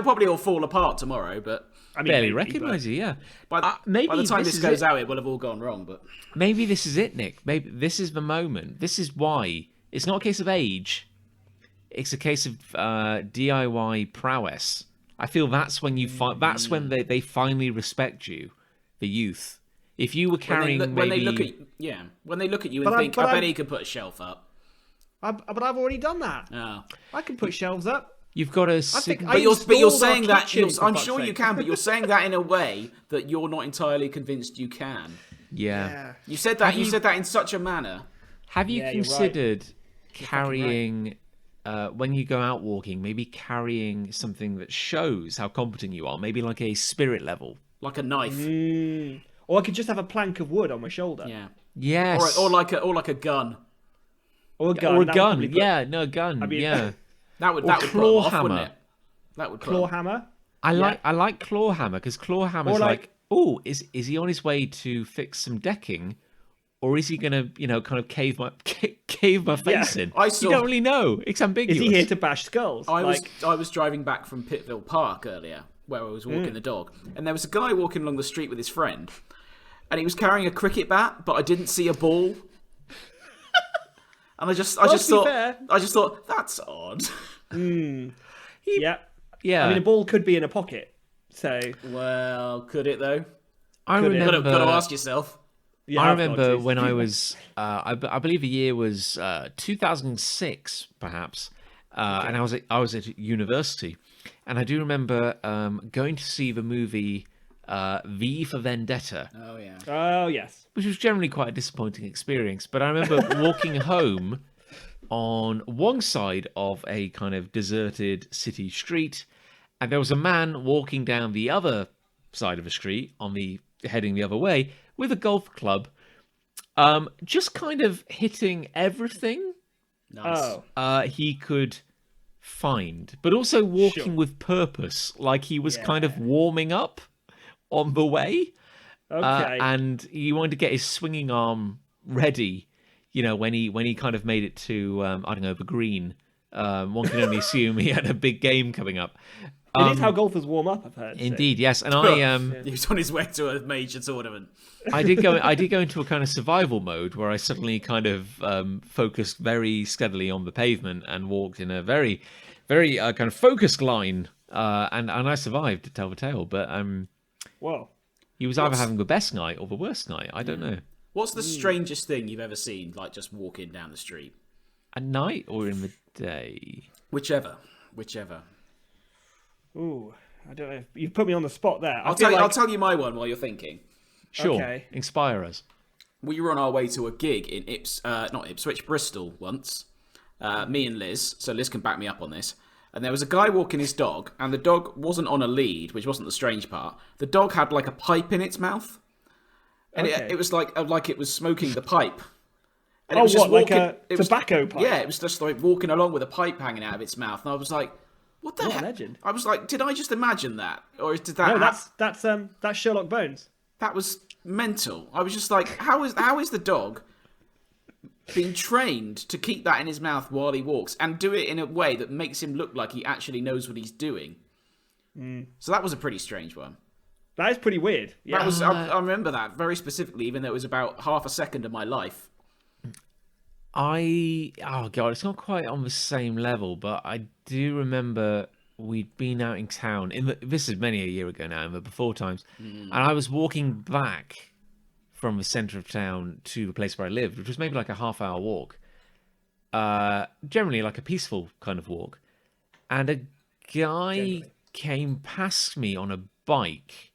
probably all fall apart tomorrow, but I mean, barely maybe, recognise you. Yeah. but- Maybe by the time this this is goes it. out, it will have all gone wrong. But Maybe this is it, Nick. Maybe this is the moment. This is why it's not a case of age. It's a case of DIY prowess. I feel that's when that's when they finally respect you, the youth. If you were carrying when they look at you and think, I bet he could put a shelf up. But I've already done that. Oh. I can put shelves up. you've got a I You're installed saying our that. kitchen, for I'm fuck's sure you sake. can, but you're saying that in a way that you're not entirely convinced you can. yeah. You said that. You said that in such a manner. Have you Yeah, you're right. considered carrying when you go out walking? Maybe carrying something that shows how competent you are. Maybe like a spirit level. Like a knife. Or I could just have a plank of wood on my shoulder. Yeah. Yes. Or like a gun. Or a gun. Or a That would gun. probably put- Yeah. No, a gun. mean- yeah. That would Or put claw them off, wouldn't hammer. it? That would put Claw them. hammer. I like claw hammer because claw hammer's Or like, like- oh, is he on his way to fix some decking, or is he gonna kind of cave my face in? I You saw- don't really know. It's ambiguous. Is he here to bash skulls? I was driving back from Pittville Park earlier, where I was walking the dog, and there was a guy walking along the street with his friend, and he was carrying a cricket bat, but I didn't see a ball. And I just to be thought, fair- that's odd. Yeah. Yeah. I mean, a ball could be in a pocket. So Well, could it though? I could it? remember. Got to ask yourself. yeah, I I've got remember to. when I was, I believe the year was 2006, perhaps, and I was at university, and I do remember going to see the movie V for Vendetta, Oh yeah. Oh yes. which was generally quite a disappointing experience. But I remember walking home on one side of a kind of deserted city street, and there was a man walking down the other side of a street heading the other way with a golf club, just kind of hitting everything Nice. Oh. he could find, but also walking Sure. with purpose, like he was kind of warming up on the way. Okay. And he wanted to get his swinging arm ready, when he kind of made it to I don't know, the green. One can only assume he had a big game coming up. It is how golfers warm up, I've heard. so- Indeed, yes. And I He was on his way to a major tournament. I did go into a kind of survival mode where I suddenly kind of focused very steadily on the pavement and walked in a very, very kind of focused line, and I survived, to tell the tale. But Whoa. he was either having the best night or the worst night. I don't know. What's the strangest thing you've ever seen, like just walking down the street? At night or in the day? Whichever. Ooh. I don't know. You've put me on the spot there. I'll tell you my one while you're thinking. Sure. Okay. Inspire us. We were on our way to a gig in not Ipswich, Bristol once. Me and Liz, so Liz can back me up on this. And there was a guy walking his dog, and the dog wasn't on a lead, which wasn't the strange part. The dog had like a pipe in its mouth, and Okay. it was like it was smoking the pipe. And Oh, it was just what, like walking, a it was- tobacco pipe? Yeah, it was just like walking along with a pipe hanging out of its mouth, and I was like, "What the What a heck?" legend. I was like, "Did I just imagine that, or did that?" No, that's Sherlock Bones. That was mental. I was just like, how is the dog being trained to keep that in his mouth while he walks and do it in a way that makes him look like he actually knows what he's doing? So that was a pretty strange one. That is pretty weird. Yeah. That was I remember that very specifically, even though it was about half a second of my life. Oh god, it's not quite on the same level, but I do remember we'd been out in town. This is many a year ago now, in the before times, and I was walking back from the centre of town to the place where I lived, which was maybe like a half-hour walk. Generally like a peaceful kind of walk, and a guy came past me on a bike,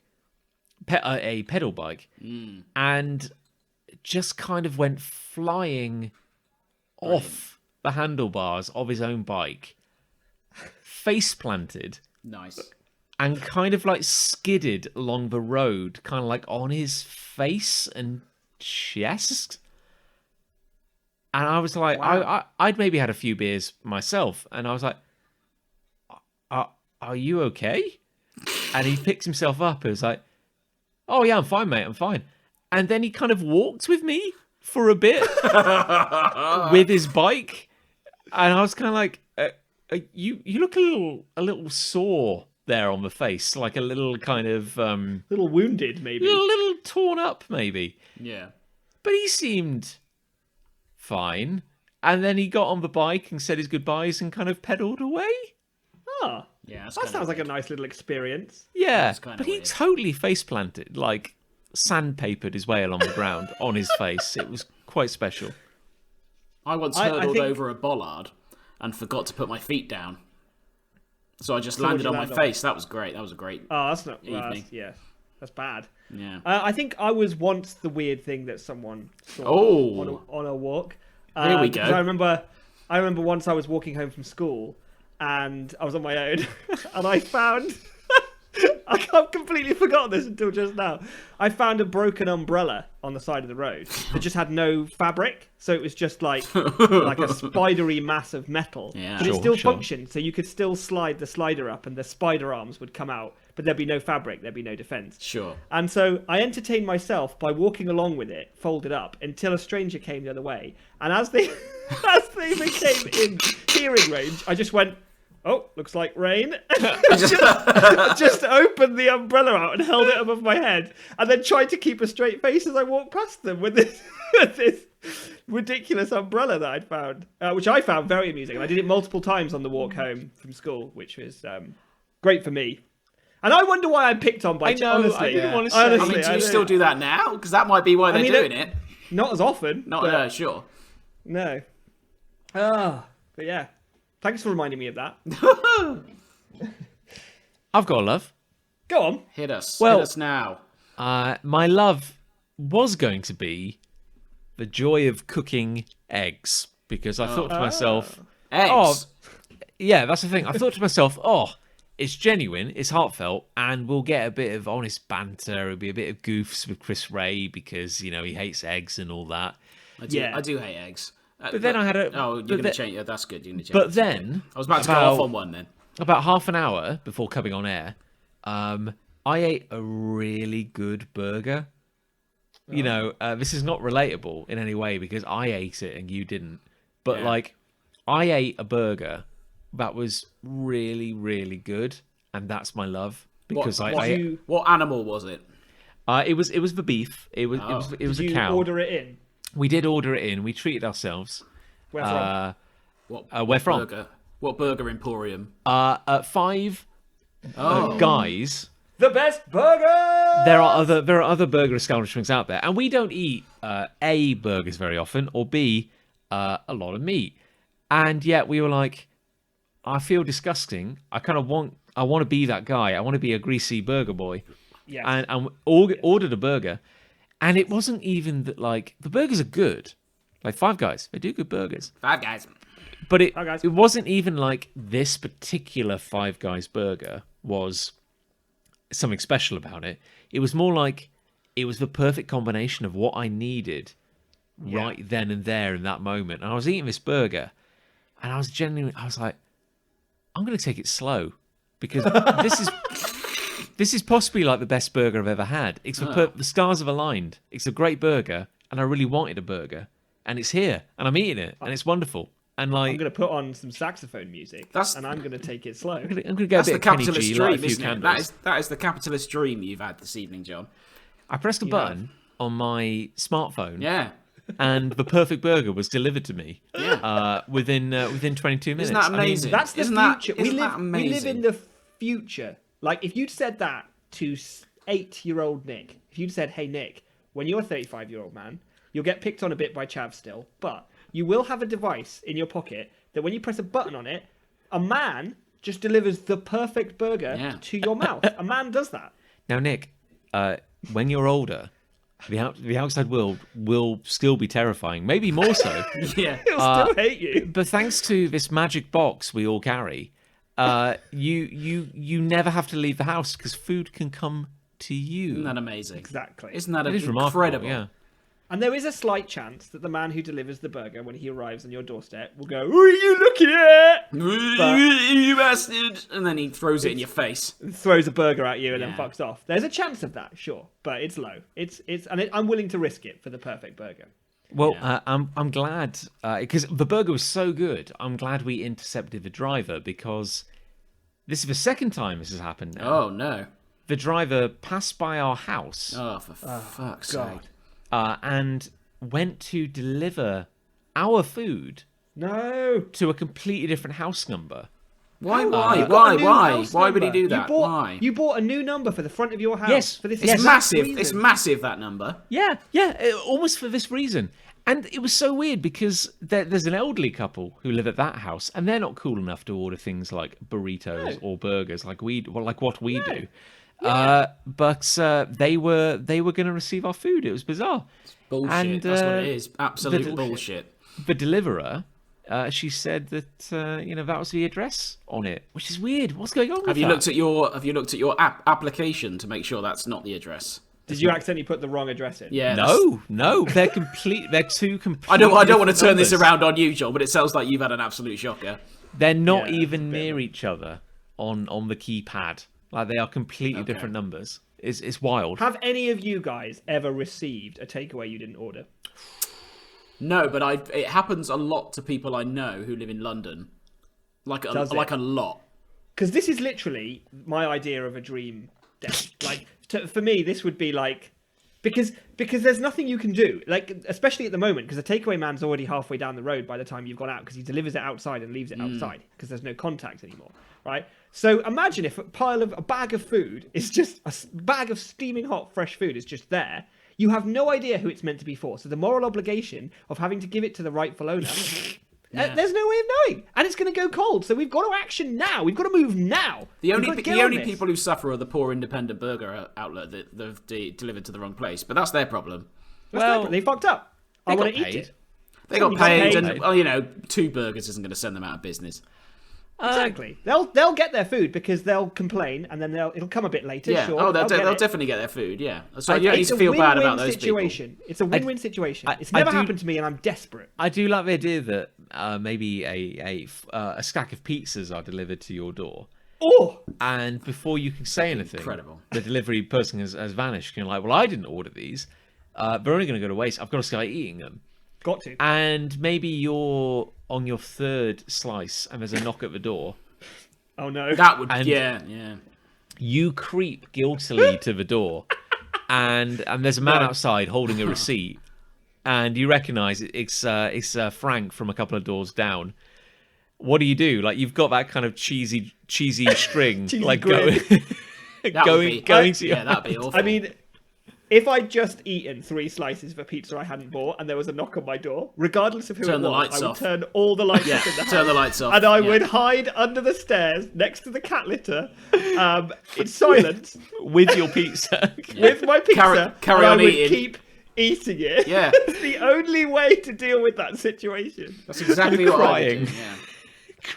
a pedal bike, and just kind of went flying off the handlebars of his own bike, face planted, Nice. and kind of like skidded along the road, kind of like on his face and chest. And I was like, I'd maybe had a few beers myself, and I was like, are you okay? And he picked himself up and was like, oh yeah, I'm fine, mate, I'm fine. And then he kind of walked with me for a bit with his bike, and I was kind of like, you look a little sore there on the face, like a little kind of little wounded, maybe. little torn up, maybe. Yeah. But he seemed fine. And then he got on the bike and said his goodbyes and kind of pedalled away. Ah, Yeah, that's that kinda sounds like a weird. nice little experience. Yeah, That's kinda but he weird. totally face planted, like sandpapered his way along the ground on his face. It was quite special. I once I hurdled think- over a bollard and forgot to put my feet down. So I just So what'd landed you on my land on? face. That was great. That was a great. Oh, that's not. Well, Evening. that's bad. Yeah. I think I was once the weird thing that someone saw Oh. on a walk. Here we because go. I remember once I was walking home from school and I was on my own and I found I've completely forgotten this until just now. I found a broken umbrella on the side of the road that just had no fabric, so it was just like a spidery mass of metal. Yeah. But it Sure, still sure. functioned, so you could still slide the slider up and the spider arms would come out, but there'd be no fabric, there'd be no defense. Sure. And so I entertained myself by walking along with it, folded up, until a stranger came the other way. And as they became in hearing range, I just went, "Oh, looks like rain." just opened the umbrella out and held it above my head, and then tried to keep a straight face as I walked past them with this ridiculous umbrella that I'd found, which I found very amusing. And I did it multiple times on the walk home from school, which was great for me. And I wonder why I'm picked on by. I know, honestly, I didn't want to say- I honestly, mean, do I you don't- still do that now? Because that might be why they're mean, doing it. Not as often. Not but, sure. No. But yeah. Thanks for reminding me of that. I've got a love. Go on. Hit us. Well- Hit us now. My love was going to be the joy of cooking eggs because I thought to myself, Eggs. yeah, that's the thing. I thought to myself, it's genuine, it's heartfelt, and we'll get a bit of honest banter. It'll be a bit of goofs with Chris Ray because he hates eggs and all that. Yeah. I do hate eggs. But then I had a. Oh, you're but going to then- change. Yeah, that's good. You're going to change. But it. then I was about to go off on one then. about half an hour before coming on air, I ate a really good burger. This is not relatable in any way because I ate it and you didn't. But Yeah. I ate a burger that was really, really good, and that's my love because What animal was it? it was the beef. It was Did a you cow. order it in? We did order it in. We treated ourselves. Where from? Where from? Burger? What burger emporium? 5 guys. The best burger! There are other burger establishments out there, and we don't eat A, burgers very often, or B, a lot of meat. And yet we were like, I feel disgusting. I want to be that guy. I want to be a greasy burger boy. Yes. And ordered a burger, and it wasn't even that like the burgers are good. Like Five Guys, they do good burgers. Five Guys. But it Five Guys. it wasn't even like this particular Five Guys burger was something special about it. It was more like it was the perfect combination of what I needed right then and there in that moment. And I was eating this burger, and I was like, I'm going to take it slow because this is possibly like the best burger I've ever had. It's the stars have aligned. It's a great burger, and I really wanted a burger, and it's here, and I'm eating it, and it's wonderful. And I'm like, going to put on some saxophone music, and I'm going to take it slow. I'm going to get That's a the bit of Kenny capitalist G, light a dream, few isn't it? candles. That is the capitalist dream you've had this evening, John. I pressed a button on my smartphone, Yeah. and the perfect burger was delivered to me. Yeah. Within 22 minutes. Isn't that I mean, amazing? That's the Isn't that- future. isn't we that live amazing? in the future. Like, if you'd said that to 8-year-old Nick, if you'd said, "Hey Nick, when you're a 35-year-old man, you'll get picked on a bit by Chav still, but you will have a device in your pocket that when you press a button on it, a man just delivers the perfect burger to your mouth." A man does that. Now, Nick, when you're older, the outside world will still be terrifying, maybe more so. Yeah. He'll still hate you. But thanks to this magic box we all carry, you never have to leave the house because food can come to you. Isn't that amazing? Exactly. Isn't that It is remarkable. incredible? Yeah. And there is a slight chance that the man who delivers the burger when he arrives on your doorstep will go, "Who are you looking at?" You bastard! And then he throws it in your face. And throws a burger at you and then Yeah. fucks off. There's a chance of that, sure, but it's low. I'm willing to risk it for the perfect burger. Well, I'm glad because the burger was so good. I'm glad we intercepted the driver because this is the second time this has happened now. Oh no! The driver passed by our house Oh, for fuck's sake! and went to deliver our food No. to a completely different house number. Why? You've got a new Why? house Why would he number. do that? Why? You bought a new number for the front of your house. Yes. For this It's exact massive. reason. It's massive, that number. Yeah, almost for this reason. And it was so weird because there's an elderly couple who live at that house, and they're not cool enough to order things like burritos or burgers like what we do. But they were going to receive our food. It was bizarre. Bullshit. And, That's what it is. Absolute the- bullshit. The deliverer, she said that that was the address on it, which is weird. What's going on? Have with you that? looked at your application to make sure that's not the address? Did you accidentally put the wrong address in? Yeah. No, they're complete. They're two complete. I don't want to different turn this numbers. around on you, John, but it sounds like you've had an absolute shocker. They're not Yeah, even it's a bit near each other on the keypad. Like they are completely different numbers. It's wild. Have any of you guys ever received a takeaway you didn't order? No, but it happens a lot to people I know who live in London. Like a lot. Because this is literally my idea of a dream day. Like for me, this would be like because there's nothing you can do. Like especially at the moment, because the takeaway man's already halfway down the road by the time you've gone out, because he delivers it outside and leaves it outside because there's no contact anymore, right? So imagine if a bag of food is just bag of steaming hot fresh food is just there. You have no idea who it's meant to be for. So the moral obligation of having to give it to the rightful owner. There's no way of knowing, and it's going to go cold. So we've got to action now. We've got to move now. The only We've got to get on this. people who suffer are the poor independent burger outlet that they've delivered to the wrong place. But that's their problem. Well, They fucked up. I want to eat paid. it. They got You got paid, paid. and well, 2 burgers isn't going to send them out of business. Exactly. They'll get their food because they'll complain, and then it'll come a bit later. Yeah. Sure, They'll get it. definitely get their food. Yeah. So you don't need It's to a feel bad about win-win those situation. people. It's a win-win situation. It's I never do- happened to me, and I'm desperate. I do like the idea that maybe a stack of pizzas are delivered to your door, Oh, and before you can say anything, Incredible. the delivery person has vanished. You're like, well, I didn't order these. They're only going to go to waste. I've got to start eating them. got to. And maybe you're on your third slice, and there's a knock at the door. Oh no. That would. And- Yeah. You creep guiltily to the door, and there's a man outside holding a receipt, and you recognise it's Frank from a couple of doors down. What do? Like you've got that kind of cheesy string, Cheesy like grin. going to your. Yeah, that'd be awful. I mean, if I'd just eaten 3 slices of a pizza I hadn't bought, and there was a knock on my door, regardless of who Turn it the was, lights I would off. turn all the lights off in the house. turn the lights off. And I Yeah. would hide under the stairs next to the cat litter in silence with your pizza. with my pizza. Carry and on I would eating. keep eating it. Yeah. It's the only way to deal with that situation. That's exactly what I Crying. would do. Yeah.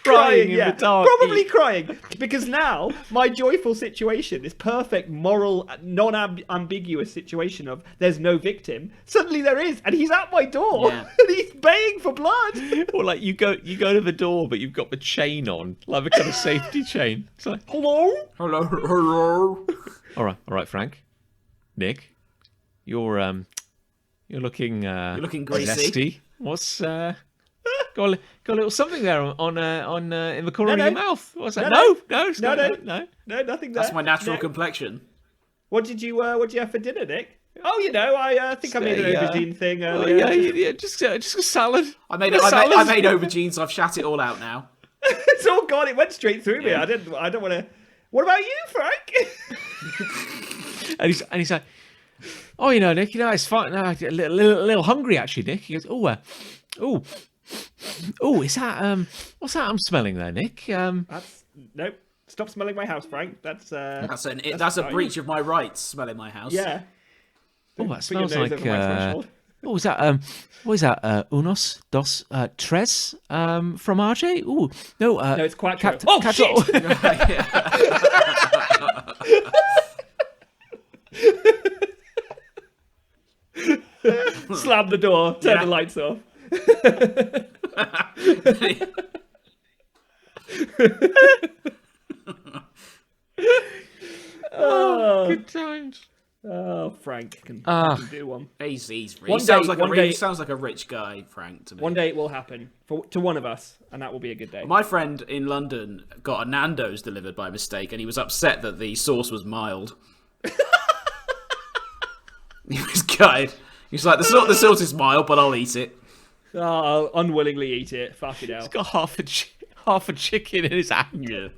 Crying in yeah. the dark. Probably crying. Because now my joyful situation, this perfect, moral, non-ambiguous situation of there's no victim, suddenly there is, and he's at my door. Yeah. And he's baying for blood. Or like you go to the door, but you've got the chain on, like a kind of safety chain. It's like, Hello? Hello. all right, Frank, Nick, you're looking looking greasy. zesty. What's got a little something there on in the corner of your mouth? What's that? No, No, it's no, not- no. No, nothing there. That's my natural No. complexion. What did you have for dinner, Nick? Oh, I think I made an aubergine thing Oh, earlier. yeah, just a salad. I made aubergines. I've shat it all out now. It's all gone. It went straight through me. I don't want to. What about you, Frank? And he's like, oh, Nick, it's fine. No, a little hungry actually, Nick. He goes, oh, is that what's that I'm smelling there, Nick? Nope. Stop smelling my house, Frank. That's That's a fine. breach of my rights. Smelling my house. Yeah. Oh, that Put your smells nose like. over my threshold. Oh, is that what is that? Unos, dos, tres, fromage? Ooh, no. No, it's quite. cat- Oh cat- shit! Slam the door. Turn Yeah. the lights off. Oh, good times. Oh, Frank can do one. He's One he sounds day- like one he day- sounds like a rich guy, Frank, to me. One day it will happen to one of us, and that will be a good day. My friend in London got a Nando's delivered by mistake, and he was upset that the sauce was mild. He was gutted. He was like, the sauce is mild, but I'll eat it. Oh, I'll unwillingly eat it. Fuck it out. He's got half a chicken in his hand. Yeah.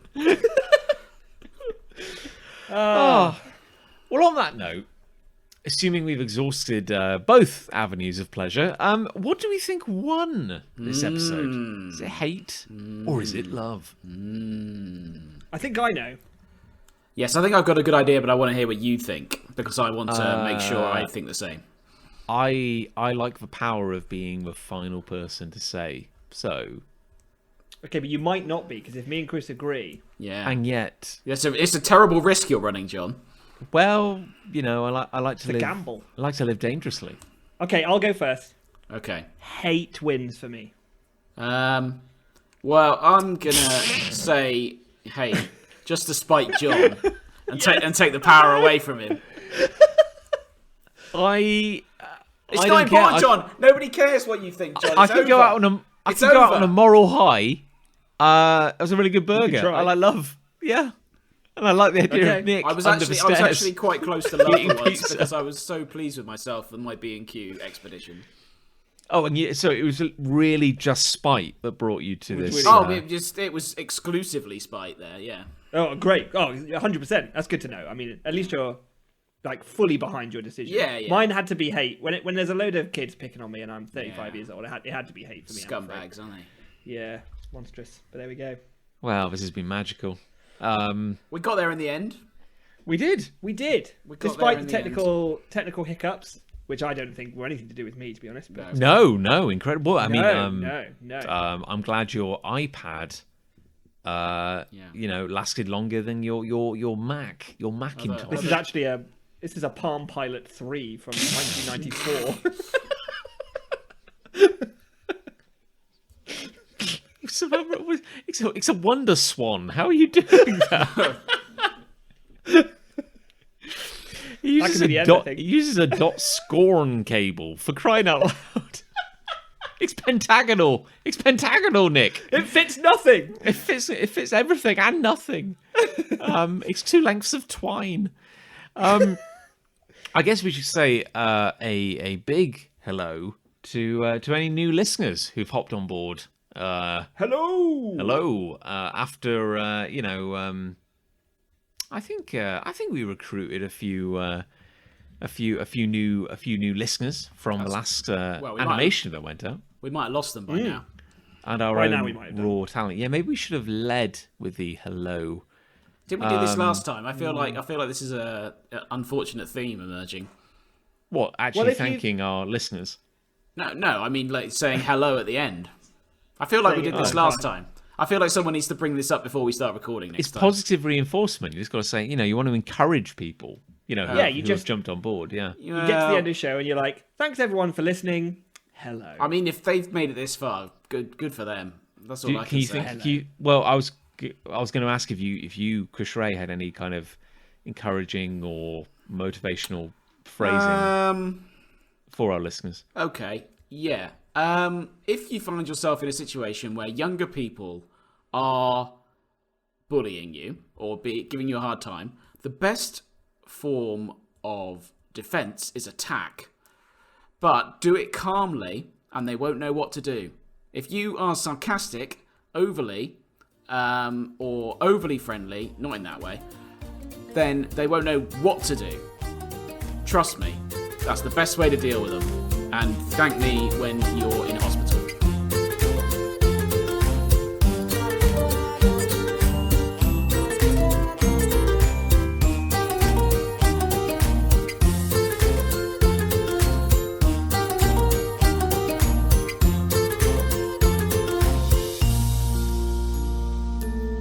Well, on that note, assuming we've exhausted both avenues of pleasure, what do we think won this episode? Is it hate or is it love? I think I know. Yes, I think I've got a good idea, but I want to hear what you think because I want to make sure I think the same. I like the power of being the final person to say so. Okay, but you might not be, because if me and Chris agree... Yeah. And yet... It's a terrible risk you're running, John. Well, you know, I like to live... gamble. I like to live dangerously. Okay, I'll go first. Okay. Hate wins for me. Well, I'm gonna say, hey, just to spite John and take the power away from him. It's It's not important, John. Nobody cares what you think, John. I can go out on a moral high. It was a really good burger. I like love. Yeah. And I like the idea of Nick I was under the stairs. actually quite close to love Eating once pizza. because I was so pleased with myself and my B&Q expedition. Oh, and so it was really just spite that brought you to this. It was exclusively spite there, yeah. Oh, great. Oh, 100%. That's good to know. I mean, at least you're like fully behind your decision. Yeah. Mine had to be hate. When there's a load of kids picking on me and I'm 35 years old, it had to be hate for me. Scumbags, aren't they? Yeah, monstrous. But there we go. Wow, this has been magical. We got there in the end. We did. We did. got Despite there the in the technical hiccups, which I don't think were anything to do with me, to be honest. But No, incredible. I mean, no. I'm glad your iPad, lasted longer than your Macintosh. This is actually a Palm Pilot 3 from 1994. It's a Wonder Swan. How are you doing that? He uses a dot scorn cable for crying out loud. It's pentagonal. It's pentagonal, Nick. It fits nothing. It fits everything and nothing. It's 2 lengths of twine. I guess we should say a big hello to any new listeners who've hopped on board. Hello. After I think we recruited a few new listeners from the last animation that went out. We might have lost them by now. And our Right now own we might have raw talent. Yeah, maybe we should have led with the hello. Didn't we do this last time? I feel like this is a unfortunate theme emerging. What, actually if you- thanking our listeners? No, I mean like saying hello at the end. I feel like we did this last time. I feel like someone needs to bring this up before we start recording next It's time. positive reinforcement. You just got to say, you want to encourage people, who have jumped on board. Yeah. You get to the end of the show and you're like, thanks everyone for listening. Hello. I mean, if they've made it this far, good for them. That's all I can say. Well, I was going to ask if you, Chris Ray, had any kind of encouraging or motivational phrasing for our listeners. Okay, yeah. If you find yourself in a situation where younger people are bullying you or giving you a hard time, the best form of defense is attack. But do it calmly and they won't know what to do. If you are sarcastic, overly, or overly friendly, not in that way, then they won't know what to do. Trust me, that's the best way to deal with them. And thank me when you're in hospital.